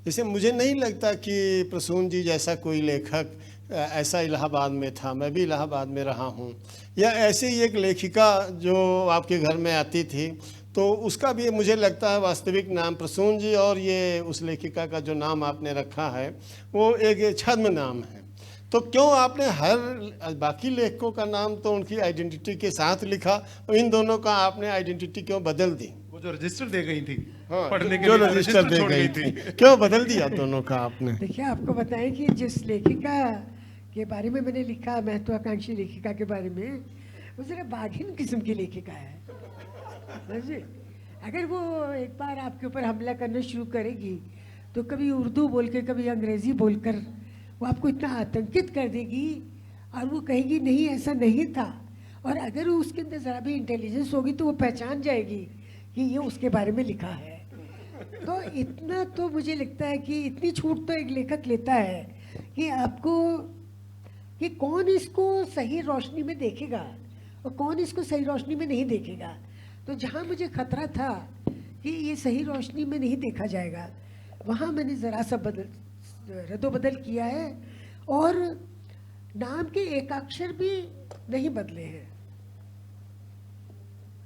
B: जैसे मुझे नहीं लगता कि प्रसून जी जैसा कोई लेखक ऐसा इलाहाबाद में था, मैं भी इलाहाबाद में रहा हूँ, या ऐसे ही एक लेखिका जो आपके घर में आती थी, तो उसका भी मुझे लगता है वास्तविक नाम प्रसून जी, और ये उस लेखिका का जो नाम आपने रखा है वो एक छद्म नाम है। तो क्यों आपने हर बाकी लेखकों का नाम तो उनकी आइडेंटिटी के साथ लिखा, और इन दोनों का आपने आइडेंटिटी क्यों बदल दी?
C: वो जो रजिस्टर दे गई थी
B: हाँ,
C: पढ़ने के
B: जो
C: लिए
B: रजिस्टर दे
C: छोड़
B: गई थी, क्यों बदल दिया दोनों का आपने?
D: देखिए, आपको बताएं कि जिस लेखिका के बारे में मैंने लिखा, महत्वाकांक्षी लेखिका के बारे में, वो जरा बाघिन किस्म की लेखिका है, समझे? अगर वो एक बार आपके ऊपर हमला करना शुरू करेगी तो कभी उर्दू बोल के कभी अंग्रेज़ी बोलकर वो आपको इतना आतंकित कर देगी, और वो कहेगी नहीं ऐसा नहीं था, और अगर उसके अंदर ज़रा भी इंटेलिजेंस होगी तो वो पहचान जाएगी कि ये उसके बारे में लिखा है। तो इतना तो मुझे लगता है कि इतनी छूट तो एक लेखक लेता है कि आपको, कि कौन इसको सही रोशनी में देखेगा और कौन इसको सही रोशनी में नहीं देखेगा। तो जहाँ मुझे खतरा था कि ये सही रोशनी में नहीं देखा जाएगा, वहाँ मैंने ज़रा सा रद्दोबदल किया है, और नाम के एक अक्षर भी नहीं बदले हैं,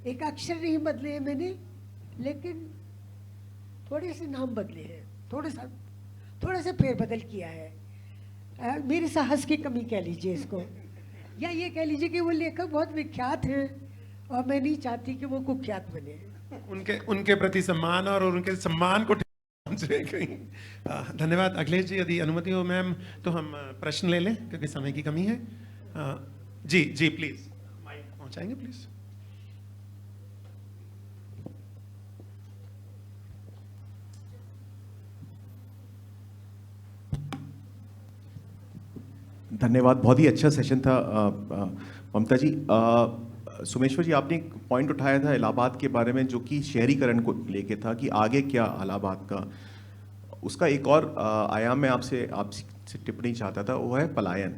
D: एक अक्षर नहीं बदले हैं मैंने, लेकिन थोड़े से नाम बदले हैं, थोड़ा सा फेरबदल किया है। मेरे साहस की कमी कह लीजिए इसको, या ये कह लीजिए कि वो लेखक बहुत विख्यात हैं और मैं नहीं चाहती कि वो कुख्यात बने।
C: उनके प्रति सम्मान और उनके सम्मान को पहुंचे कहीं। धन्यवाद अखिलेश जी, यदि अनुमति हो मैम तो हम प्रश्न ले लें क्योंकि समय की कमी है। जी जी प्लीज माइक पहुंचाएंगे प्लीज।
E: धन्यवाद, बहुत ही अच्छा सेशन था। ममता जी, सुमेश्वर जी, आपने एक पॉइंट उठाया था इलाहाबाद के बारे में जो कि शहरीकरण को लेके था कि आगे क्या इलाहाबाद का, उसका एक और आयाम मैं आपसे टिप्पणी चाहता था, वो है पलायन।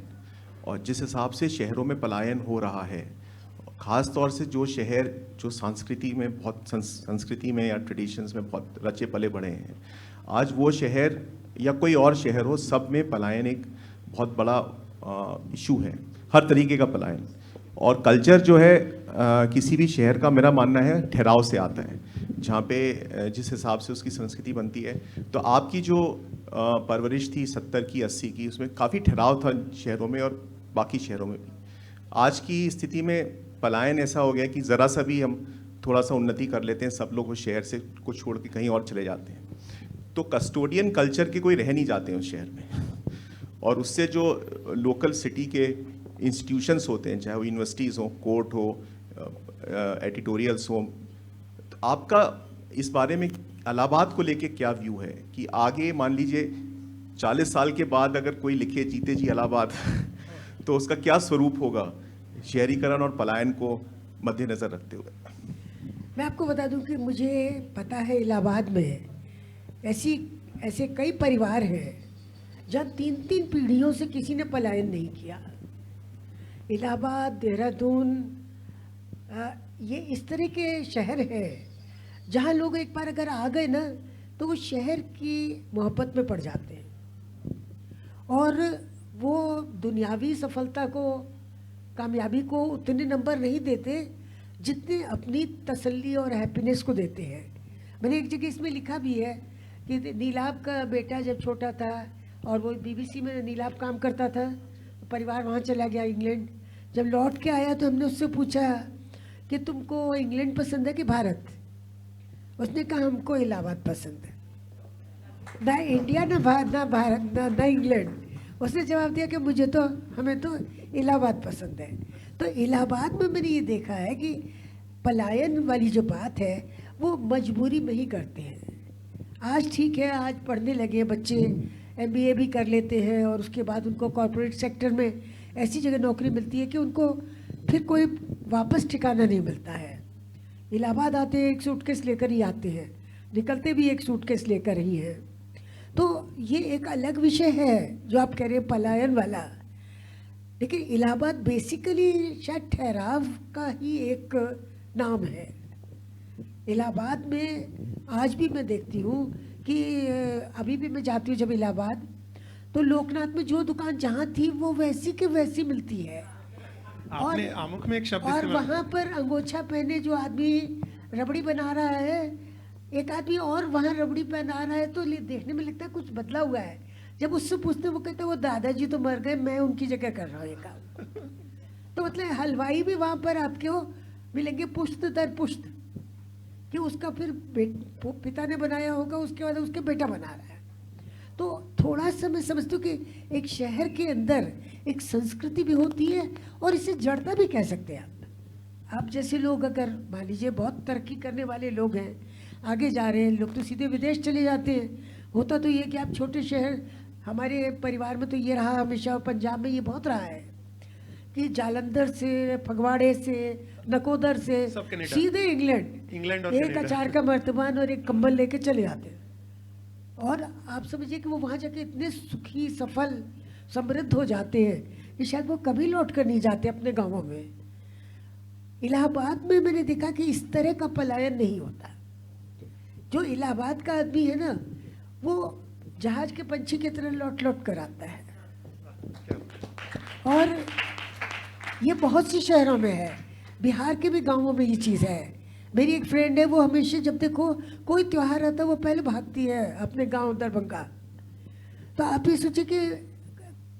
E: और जिस हिसाब से शहरों में पलायन हो रहा है, ख़ास तौर से जो शहर जो संस्कृति में या ट्रेडिशंस में बहुत रचे पले बढ़े हैं, आज वो शहर या कोई और शहर हो, सब में पलायन एक बहुत बड़ा इशू है, हर तरीके का पलायन। और कल्चर जो है किसी भी शहर का, मेरा मानना है, ठहराव से आता है, जहाँ पे जिस हिसाब से उसकी संस्कृति बनती है। तो आपकी जो परवरिश थी 70 की 80 की, उसमें काफ़ी ठहराव था शहरों में और बाकी शहरों में भी। आज की स्थिति में पलायन ऐसा हो गया कि ज़रा सा भी हम थोड़ा सा उन्नति कर लेते हैं, सब लोग उस शहर से को छोड़ के कहीं और चले जाते हैं। तो कस्टोडियन कल्चर के कोई रह नहीं जाते हैं उस शहर में, और उससे जो लोकल सिटी के इंस्टीट्यूशंस होते हैं, चाहे वो यूनिवर्सिटीज़ हो, कोर्ट हो, एडिटोरियल्स हो, तो आपका इस बारे में इलाहाबाद को लेके क्या व्यू है कि आगे मान लीजिए 40 साल के बाद अगर कोई लिखे जीते जी इलाहाबाद तो उसका क्या स्वरूप होगा शहरीकरण और पलायन को मद्देनज़र रखते हुए?
D: मैं आपको बता दूं कि मुझे पता है इलाहाबाद में ऐसे कई परिवार हैं जहाँ 3-3 पीढ़ियों से किसी ने पलायन नहीं किया। इलाहाबाद, देहरादून, ये इस तरह के शहर हैं जहाँ लोग एक बार अगर आ गए ना तो वो शहर की मोहब्बत में पड़ जाते हैं, और वो दुनियावी सफलता को, कामयाबी को उतने नंबर नहीं देते जितने अपनी तसल्ली और हैप्पीनेस को देते हैं। मैंने एक जगह इसमें लिखा भी है कि नीलाभ का बेटा जब छोटा था और वो बीबीसी में नीलाभ काम करता था, तो परिवार वहाँ चला गया इंग्लैंड। जब लौट के आया तो हमने उससे पूछा कि तुमको इंग्लैंड पसंद है कि भारत? उसने कहा हमको इलाहाबाद पसंद है, ना इंडिया ना भारत ना इंग्लैंड। उसने जवाब दिया कि हमें तो इलाहाबाद पसंद है। तो इलाहाबाद में मैंने ये देखा है कि पलायन वाली जो बात है वो मजबूरी में ही करते हैं। आज ठीक है, आज पढ़ने लगे बच्चे, MBA भी कर लेते हैं और उसके बाद उनको कॉर्पोरेट सेक्टर में ऐसी जगह नौकरी मिलती है कि उनको फिर कोई वापस ठिकाना नहीं मिलता है। इलाहाबाद आते हैं एक सूटकेस लेकर ही आते हैं, निकलते भी एक सूटकेस लेकर ही हैं। तो ये एक अलग विषय है जो आप कह रहे हैं पलायन वाला, लेकिन इलाहाबाद बेसिकली शायद ठहराव का ही एक नाम है। इलाहाबाद में आज भी मैं देखती हूँ कि अभी भी मैं जाती हूँ जब इलाहाबाद, तो लोकनाथ में जो दुकान जहाँ थी वो वैसी के वैसी मिलती है।
C: आपने आमुख में एक शब्द
D: और वहाँ पर अंगोछा पहने जो आदमी रबड़ी बना रहा है, एक आदमी और वहाँ रबड़ी पहना रहा है, तो देखने में लगता है कुछ बदला हुआ है। जब उससे पूछते वो कहते वो दादाजी तो मर गए, मैं उनकी जगह कर रहा हूँ ये काम। तो मतलब हलवाई भी वहाँ पर आपको मिलेंगे पुश्त दर पुश्त, कि उसका फिर पिता ने बनाया होगा, उसके बाद उसके बेटा बना रहा है। तो थोड़ा सा मैं समझती हूँ कि एक शहर के अंदर एक संस्कृति भी होती है और इसे जड़ता भी कह सकते हैं आप जैसे लोग अगर मान लीजिए बहुत तरक्की करने वाले लोग हैं, आगे जा रहे हैं लोग, तो सीधे विदेश चले जाते हैं। होता तो ये कि आप छोटे शहर, हमारे परिवार में तो ये रहा हमेशा, पंजाब में ये बहुत रहा है कि जालंधर से, फगवाड़े से, नकोदर से
C: सब कनाडा।
D: सीधे इंग्लैंड
C: और
D: एक
C: कनाडा।
D: अचार का मर्तबान और एक कंबल लेके चले जाते हैं। और आप समझिए कि वो वहाँ जाके इतने सुखी, सफल, समृद्ध हो जाते हैं कि शायद वो कभी लौट कर नहीं जाते अपने गाँवों में। इलाहाबाद में मैंने देखा कि इस तरह का पलायन नहीं होता। जो इलाहाबाद का आदमी है ना, वो जहाज के पंछी की तरह लौट लौट कर आता है। और ये बहुत सी शहरों में है, बिहार के भी गांवों में ये चीज़ है। मेरी एक फ्रेंड है, वो हमेशा जब देखो कोई त्योहार आता है वो पहले भागती है अपने गांव दरभंगा। तो आप ये सोचिए कि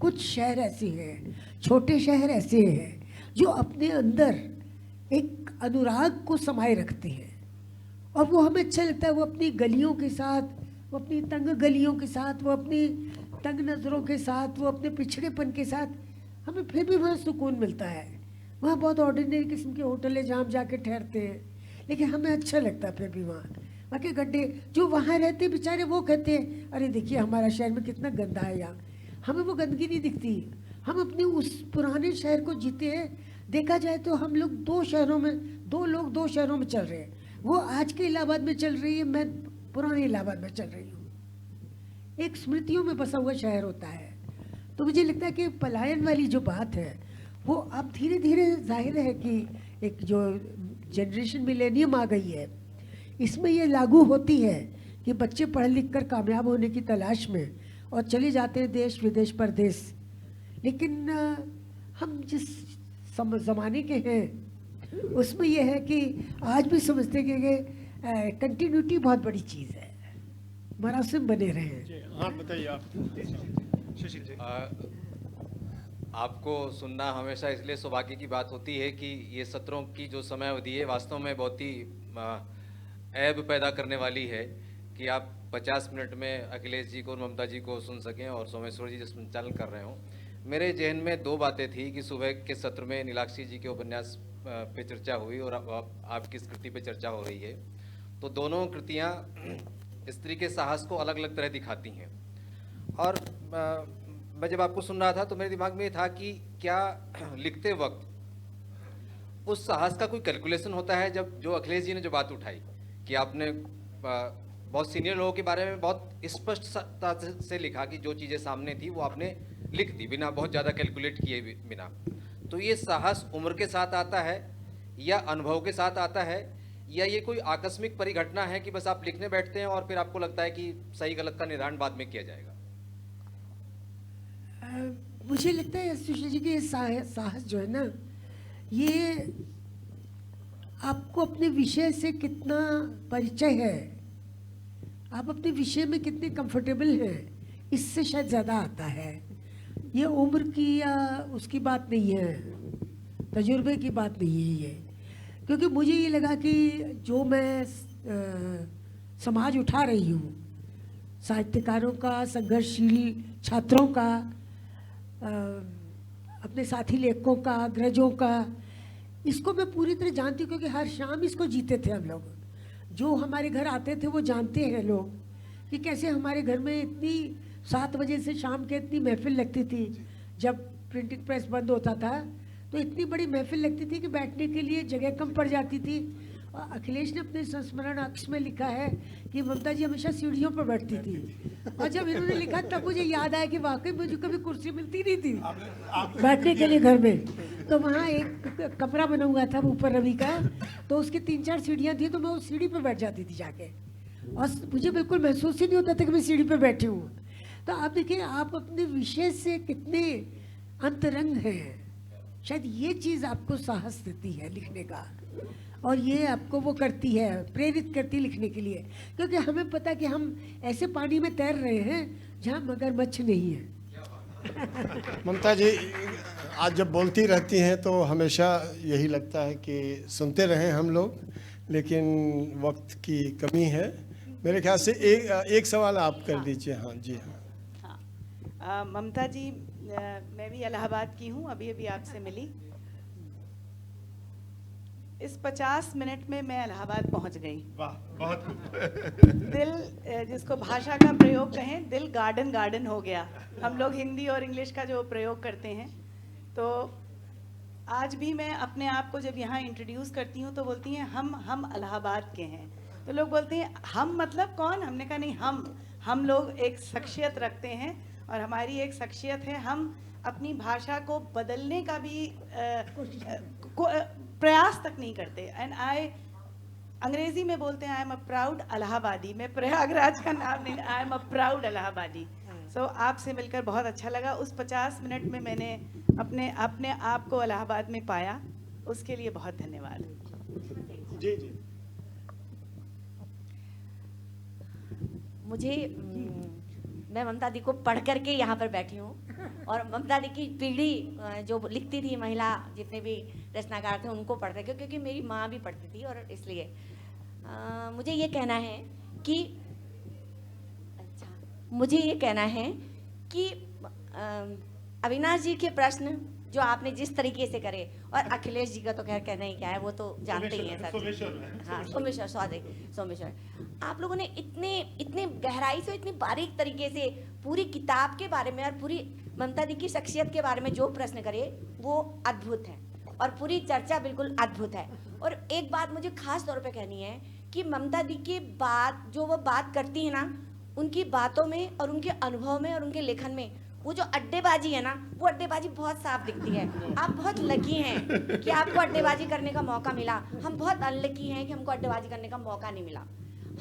D: कुछ शहर ऐसे हैं, छोटे शहर ऐसे हैं जो अपने अंदर एक अनुराग को समाये रखते हैं। और वो हमें अच्छा लगता है, वो अपनी गलियों के साथ, वो अपनी तंग गलियों के साथ, वो अपनी तंग नज़रों के साथ, वो अपने पिछड़ेपन के साथ, हमें फिर भी वहाँ सुकून मिलता है। वहाँ बहुत ऑर्डिनरी किस्म के होटल है जहाँ हम जाके ठहरते हैं, लेकिन हमें अच्छा लगता है फिर भी वहाँ के गड्ढे जो वहाँ रहते हैं बेचारे, वो कहते हैं अरे देखिए हमारा शहर में कितना गंदा है यहाँ। हमें वो गंदगी नहीं दिखती, हम अपने उस पुराने शहर को जीते हैं। देखा जाए तो हम लोग दो लोग दो शहरों में चल रहे हैं। वो आज के इलाहाबाद में चल रही है, मैं पुराने इलाहाबाद में चल रही हूँ। एक स्मृतियों में बसा हुआ शहर होता है। तो मुझे लगता है कि पलायन वाली जो बात है वो अब धीरे धीरे जाहिर है कि एक जो जनरेशन मिलेनियम आ गई है, इसमें ये लागू होती है कि बच्चे पढ़ लिख कर कामयाब होने की तलाश में और चले जाते हैं देश विदेश परदेश। लेकिन हम जिस ज़माने के हैं उसमें यह है कि आज भी समझते हैं कि कंटिन्यूटी बहुत बड़ी चीज़ है, मरासिम बने रहे।
C: हाँ बताइए आप। सुशील जी।
F: आपको सुनना हमेशा इसलिए सौभाग्य की बात होती है कि ये सत्रों की जो समय अवधि है वास्तव में बहुत ही ऐब पैदा करने वाली है कि आप 50 मिनट में अखिलेश जी को और ममता जी को सुन सकें और सोमेश्वर जी जो संचालन कर रहे हों। मेरे जहन में दो बातें थी कि सुबह के सत्र में नीलाक्षी जी के उपन्यास पे चर्चा हुई और आपकी इस कृति पे चर्चा हो रही है। तो दोनों कृतियाँ स्त्री के साहस को अलग अलग तरह दिखाती हैं। और मैं जब आपको सुन रहा था तो मेरे दिमाग में ये था कि क्या लिखते वक्त उस साहस का कोई कैलकुलेशन होता है। जब जो अखिलेश जी ने जो बात उठाई कि आपने बहुत सीनियर लोगों के बारे में बहुत स्पष्टता से लिखा कि जो चीज़ें सामने थी वो आपने लिख दी बिना बहुत ज़्यादा कैलकुलेट किए बिना, तो ये साहस उम्र के साथ आता है या अनुभव के साथ आता है या ये कोई आकस्मिक परिघटना है कि बस आप लिखने बैठते हैं और फिर आपको लगता है कि सही गलत का निर्धारण बाद में किया जाएगा?
D: मुझे लगता है सुशील जी कि ये साहस जो है ना, ये आपको अपने विषय से कितना परिचय है, आप अपने विषय में कितने कंफर्टेबल हैं, इससे शायद ज़्यादा आता है। ये उम्र की या उसकी बात नहीं है, तजुर्बे की बात नहीं है ये। क्योंकि मुझे ये लगा कि जो मैं समाज उठा रही हूँ, साहित्यकारों का, संघर्षशील छात्रों का, अपने साथी लेखकों का, अग्रजों का, इसको मैं पूरी तरह जानती हूँ। क्योंकि हर शाम इसको जीते थे हम लोग। जो हमारे घर आते थे वो जानते हैं लोग कि कैसे हमारे घर में इतनी 7 बजे से शाम के इतनी महफिल लगती थी। जब प्रिंटिंग प्रेस बंद होता था तो इतनी बड़ी महफिल लगती थी कि बैठने के लिए जगह कम पड़ जाती थी। और अखिलेश ने अपने संस्मरण अक्ष में लिखा है कि ममता जी हमेशा सीढ़ियों पर बैठती थी। और जब इन्होंने लिखा तब मुझे याद आया कि वाकई मुझे कभी कुर्सी मिलती नहीं थी बैठने के लिए घर में। तो वहाँ एक कमरा बना हुआ था ऊपर रवि का, तो उसकी 3-4 सीढ़ियाँ थी, तो मैं उस सीढ़ी पर बैठ जाती थी जाके, और मुझे बिल्कुल महसूस ही नहीं होता था कि मैं सीढ़ी पर बैठी हूँ। तो आप देखिए आप अपने विषय से कितने अंतरंग हैं, शायद ये चीज़ आपको साहस देती है लिखने का, और ये आपको वो करती है, प्रेरित करती है लिखने के लिए, क्योंकि हमें पता कि हम ऐसे पानी में तैर रहे हैं जहाँ मगरमच्छ नहीं है।
B: ममता जी आज जब बोलती रहती हैं तो हमेशा यही लगता है कि सुनते रहें हम लोग, लेकिन वक्त की कमी है। मेरे ख्याल से एक सवाल आप कर दीजिए। हाँ जी हाँ।
G: हाँ ममता जी, मैं भी इलाहाबाद की हूँ, अभी अभी आपसे मिली। इस 50 मिनट में मैं इलाहाबाद पहुँच गई।
C: वाह, बहुत
G: दिल, जिसको भाषा का प्रयोग कहें, दिल गार्डन गार्डन हो गया। हम लोग हिंदी और इंग्लिश का जो प्रयोग करते हैं, तो आज भी मैं अपने आप को जब यहाँ इंट्रोड्यूस करती हूँ तो बोलती हैं हम इलाहाबाद के हैं। तो लोग बोलते हैं हम मतलब कौन? हमने कहा नहीं, हम लोग एक शख्सियत रखते हैं, और हमारी एक शख्सियत है, हम अपनी भाषा को बदलने का भी प्रयास तक नहीं करते। एंड अंग्रेजी में बोलते हैं आई एम अ प्राउड इलाहाबादी। मैं प्रयागराज का नाम नहीं, आई एम अ प्राउड इलाहाबादी। सो आपसे मिलकर बहुत अच्छा लगा। उस 50 मिनट में मैंने अपने आप को इलाहाबाद में पाया, उसके लिए बहुत धन्यवाद।
B: जी जी।
H: मैं ममता दी को पढ़ करके यहाँ पर बैठी हूँ, और ममता दी की पीढ़ी जो लिखती थी, महिला जितने भी रचनाकार थे उनको पढ़ते, क्योंकि मेरी माँ भी पढ़ती थी, और इसलिए मुझे ये कहना है कि अविनाश जी के प्रश्न जो आपने जिस तरीके से करे, और अखिलेश जी का तो खैर कहना ही क्या है, वो तो जानते ही हैं सर। हाँ, सोमेश्वर, आप लोगों ने इतने गहराई से, इतनी बारीक तरीके से पूरी किताब के बारे में और पूरी ममता दी की शख्सियत के बारे में जो प्रश्न करे वो अद्भुत है, और पूरी चर्चा बिल्कुल अद्भुत है। और एक बात मुझे खास तौर पे कहनी है कि ममता दी की बात, जो वो बात करती है ना, उनकी बातों में और उनके अनुभव में और उनके लेखन में वो जो अड्डेबाजी है ना, वो अड्डेबाजी बहुत साफ दिखती है। आप बहुत लकी हैं कि आपको अड्डेबाजी करने का मौका मिला। हम बहुत अनलकी हैं कि हमको अड्डेबाजी करने का मौका नहीं मिला।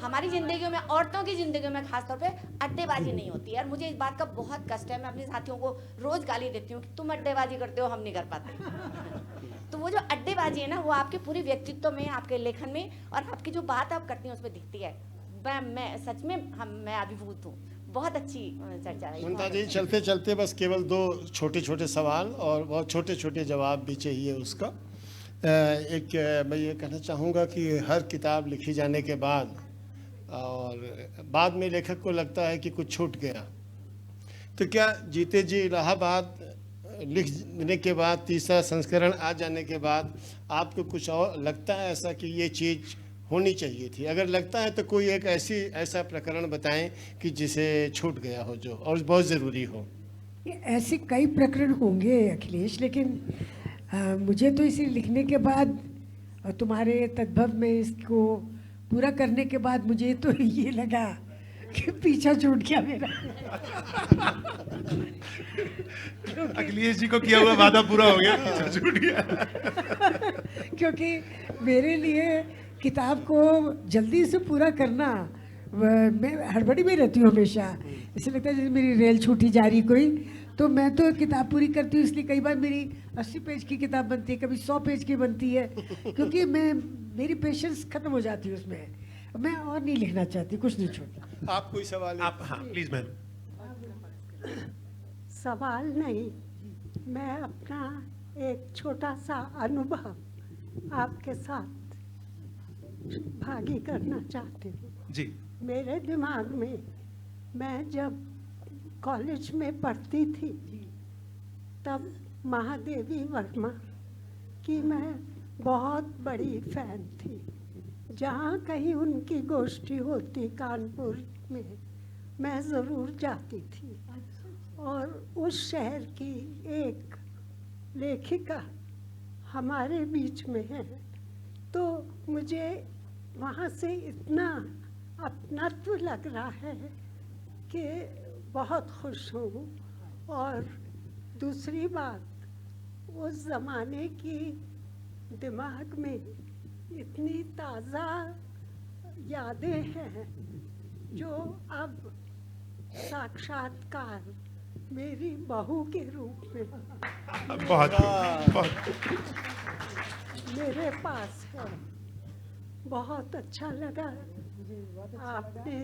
H: हमारी जिंदगियों में, औरतों की जिंदगियों में खासतौर पे अड्डेबाजी नहीं होती है, और मुझे इस बात का बहुत कष्ट है। मैं अपने साथियों को रोज गाली देती हूँ कि तुम अड्डेबाजी करते हो, हम नहीं कर पाते। तो वो जो अड्डेबाजी है ना, वो आपके पूरे व्यक्तित्व में, आपके लेखन में, और आपकी जो बात आप करती हैं उसमें दिखती है। मैं सच में मैं अभिभूत हूँ। बहुत अच्छी चर्चा रही।
B: ममता जी, चलते चलते बस केवल 2 छोटे छोटे सवाल और बहुत छोटे छोटे जवाब भी चाहिए उसका। एक मैं ये कहना चाहूँगा कि हर किताब लिखी जाने के बाद और बाद में लेखक को लगता है कि कुछ छूट गया, तो क्या जीते जी इलाहाबाद लिखने के बाद, तीसरा संस्करण आ जाने के बाद आपको कुछ और लगता है ऐसा कि ये चीज़ होनी चाहिए थी? अगर लगता है तो कोई एक ऐसा प्रकरण बताएं कि जिसे छूट गया हो, जो और बहुत ज़रूरी हो।
D: ऐसे कई प्रकरण होंगे अखिलेश, लेकिन मुझे तो इसे लिखने के बाद और तुम्हारे तद्भव में इसको पूरा करने के बाद मुझे तो ये लगा कि पीछा छूट गया मेरा।
C: अखिलेश जी को किया हुआ वादा पूरा हो गया, छूट गया।
D: क्योंकि मेरे लिए किताब को जल्दी से पूरा करना, मैं हड़बड़ी में रहती हूँ हमेशा। ऐसे लगता है जैसे मेरी रेल छूटी जा रही कोई, तो मैं तो किताब पूरी करती हूँ। इसलिए कई बार मेरी 80 पेज की किताब बनती है, कभी 100 पेज की बनती है, क्योंकि मेरी पेशेंस खत्म हो जाती है उसमें। मैं और नहीं लिखना चाहती, कुछ नहीं छोड़ना।
B: आप कोई सवाल?
C: आप, हाँ प्लीज मैम।
I: सवाल नहीं, मैं अपना एक छोटा सा अनुभव आपके साथ भागी करना चाहती हूँ।
C: जी।
I: मेरे दिमाग में, मैं जब कॉलेज में पढ़ती थी तब महादेवी वर्मा की मैं बहुत बड़ी फैन थी। जहाँ कहीं उनकी गोष्ठी होती कानपुर में, मैं ज़रूर जाती थी। और उस शहर की एक लेखिका हमारे बीच में है, तो मुझे वहाँ से इतना अपनत्व लग रहा है कि बहुत खुश हूँ। और दूसरी बात, उस ज़माने की दिमाग में इतनी ताज़ा यादें हैं जो अब साक्षात्कार मेरी बहू के रूप में
C: बहुत बहुत
I: मेरे पास है। बहुत अच्छा लगा आपने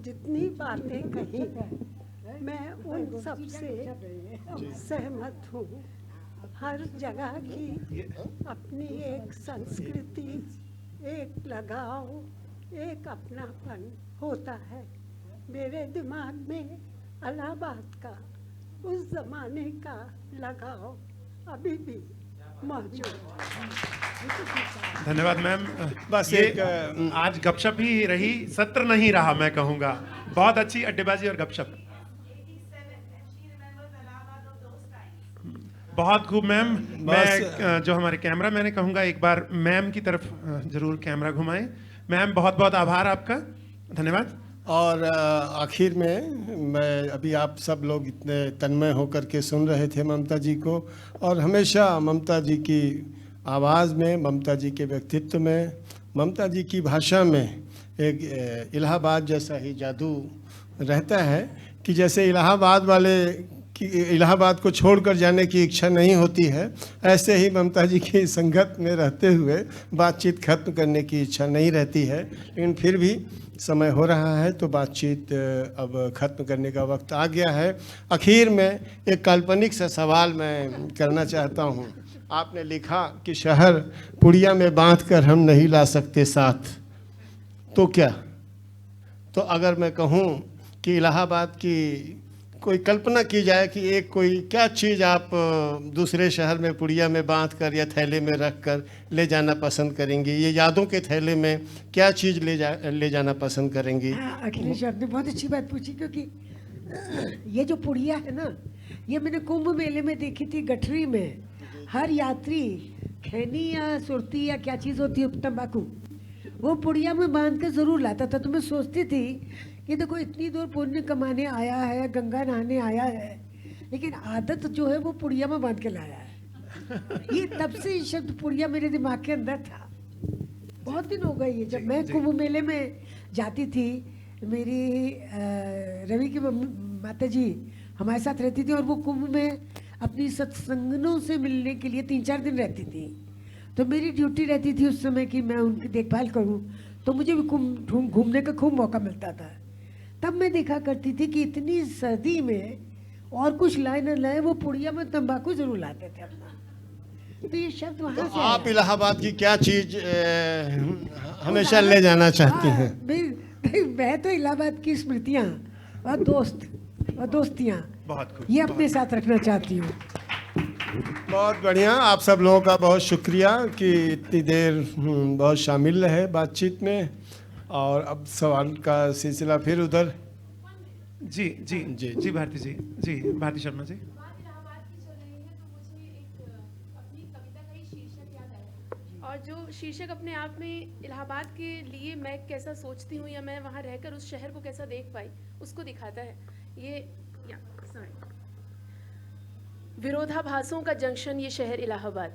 I: जितनी बातें कही, मैं उन सब से सहमत हूँ। हर जगह की अपनी एक संस्कृति, एक लगाव, एक अपनापन होता है। मेरे दिमाग में इलाहाबाद का उस जमाने का लगाव अभी भी मौजूद है।
C: धन्यवाद मैम।
B: बस
C: ये
B: एक,
C: आज गपशप ही रही, सत्र नहीं रहा, मैं कहूँगा। बहुत अच्छी अड्डेबाजी और गपशप। बहुत खूब मैम। मैं जो हमारे कैमरा मैंने कहूँगा एक बार मैम की तरफ जरूर कैमरा घुमाएं। मैम बहुत बहुत आभार आपका, धन्यवाद।
B: और आखिर में मैं अभी आप सब लोग इतने तन्मय होकर के सुन रहे थे ममता जी को, और हमेशा ममता जी की आवाज़ में, ममता जी के व्यक्तित्व में, ममता जी की भाषा में एक इलाहाबाद जैसा ही जादू रहता है कि जैसे इलाहाबाद वाले कि इलाहाबाद को छोड़कर जाने की इच्छा नहीं होती है, ऐसे ही ममता जी की संगत में रहते हुए बातचीत खत्म करने की इच्छा नहीं रहती है। लेकिन फिर भी समय हो रहा है तो बातचीत अब ख़त्म करने का वक्त आ गया है। आखिर में एक काल्पनिक सा सवाल मैं करना चाहता हूँ। आपने लिखा कि शहर पुड़िया में बांध कर हम नहीं ला सकते साथ, तो क्या? तो अगर मैं कहूँ कि इलाहाबाद की कोई कल्पना की जाए कि एक कोई क्या चीज़ आप दूसरे शहर में पुड़िया में बांध कर या थैले में रख कर ले जाना पसंद करेंगी? ये यादों के थैले में क्या चीज़ ले जाना पसंद करेंगी?
D: अखिलेश, आपने बहुत अच्छी बात पूछी, क्योंकि ये जो पुड़िया है ना, ये मैंने कुंभ मेले में देखी थी गठरी में। हर यात्री खैनी या सुरती या क्या चीज़ होती है तंबाकू, वो पुड़िया में बांध कर ज़रूर लाता था। तो मैं सोचती थी कि देखो इतनी दूर पुण्य कमाने आया है, गंगा नहाने आया है, लेकिन आदत जो है वो पुड़िया में बांध के लाया है। ये तब से ये शब्द पुड़िया मेरे दिमाग के अंदर था। बहुत दिन हो गए ये, जब मैं कुंभ मेले में जाती थी, मेरी रवि की माता जी हमारे साथ रहती थी, और वो कुंभ में अपनी सत्संगनों से मिलने के लिए 3-4 दिन रहती थी। तो मेरी ड्यूटी रहती थी उस समय कि मैं उनकी देखभाल करूं, तो मुझे भी घूमने का खूब मौका मिलता था। तब मैं देखा करती थी कि इतनी सर्दी में और कुछ लाए न लाए, वो पुड़िया में तंबाकू जरूर लाते थे अपना। तो ये शब्द वहाँ से
B: आप इलाहाबाद की क्या चीज़ हमेशा ले जाना चाहती हैं?
D: मैं तो इलाहाबाद की स्मृतियाँ और दोस्तियाँ ये अपने साथ रखना चाहती हूँ।
B: बहुत बढ़िया। आप सब लोगों का बहुत शुक्रिया कि इतनी देर बहुत शामिल रहे बातचीत में। और अब सवाल का सिलसिला फिर उधर।
C: जी जी जी जी भारती जी, जी भारती शर्मा जी।
J: और जो शीर्षक अपने आप में इलाहाबाद के लिए मैं कैसा सोचती हूँ या मैं वहाँ रहकर उस शहर को कैसा देख पाई, उसको दिखाता है। ये विरोधाभासों का जंक्शन, ये शहर इलाहाबाद।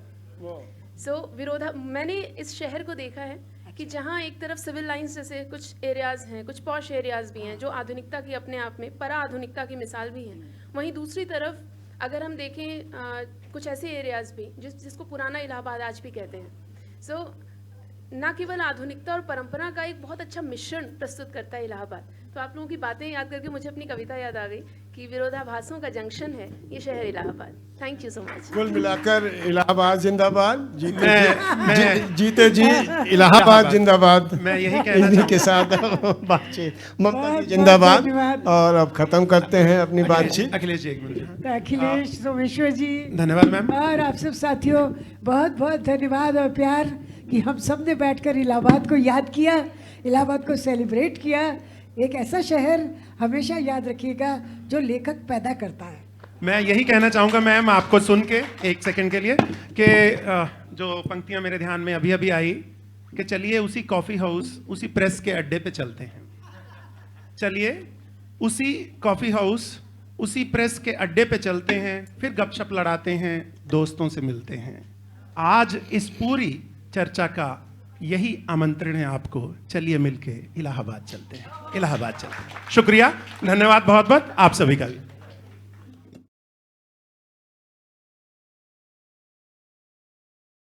J: मैंने इस शहर को देखा है कि जहाँ एक तरफ सिविल लाइंस जैसे कुछ एरियाज़ हैं, कुछ पॉश एरियाज़ भी हैं जो आधुनिकता की अपने आप में परा आधुनिकता की मिसाल भी हैं, वहीं दूसरी तरफ अगर हम देखें कुछ ऐसे एरियाज़ भी जिसको पुराना इलाहाबाद आज भी कहते हैं। ना केवल आधुनिकता और परंपरा का एक बहुत अच्छा मिश्रण प्रस्तुत करता है इलाहाबाद। तो आप लोगों की बातें याद करके मुझे अपनी कविता याद आ गई कि विरोधाभासों का जंक्शन है ये शहर Allahabad. Thank you so much.
B: कुल मिलाकर इलाहाबाद जिंदाबाद, जीते जी इलाहाबाद जिंदाबाद।
C: मैं यही कहना
B: के साथ बातचीत। ममता जी जिंदाबाद। और अब खत्म करते हैं अपनी बातचीत।
C: अखिलेश जी एक मिनट।
D: अखिलेश, सोमेश्वर जी
C: धन्यवाद मैम।
D: और आप सब साथियों बहुत बहुत धन्यवाद और प्यार कि हम सब ने बैठकर इलाहाबाद को याद किया, इलाहाबाद को सेलिब्रेट किया। एक ऐसा शहर हमेशा याद रखिएगा जो लेखक पैदा करता है।
C: मैं यही कहना चाहूँगा मैम आपको सुन के एक सेकंड के लिए कि जो पंक्तियाँ मेरे ध्यान में अभी अभी आई कि चलिए उसी कॉफ़ी हाउस, उसी प्रेस के अड्डे पे चलते हैं। चलिए उसी कॉफ़ी हाउस, उसी प्रेस के अड्डे पे चलते हैं, फिर गपशप लड़ाते हैं, दोस्तों से मिलते हैं। आज इस पूरी चर्चा का यही आमंत्रण है आपको। चलिए मिलके इलाहाबाद चलते हैं, इलाहाबाद चलते हैं। शुक्रिया, धन्यवाद बहुत बहुत आप सभी का भी।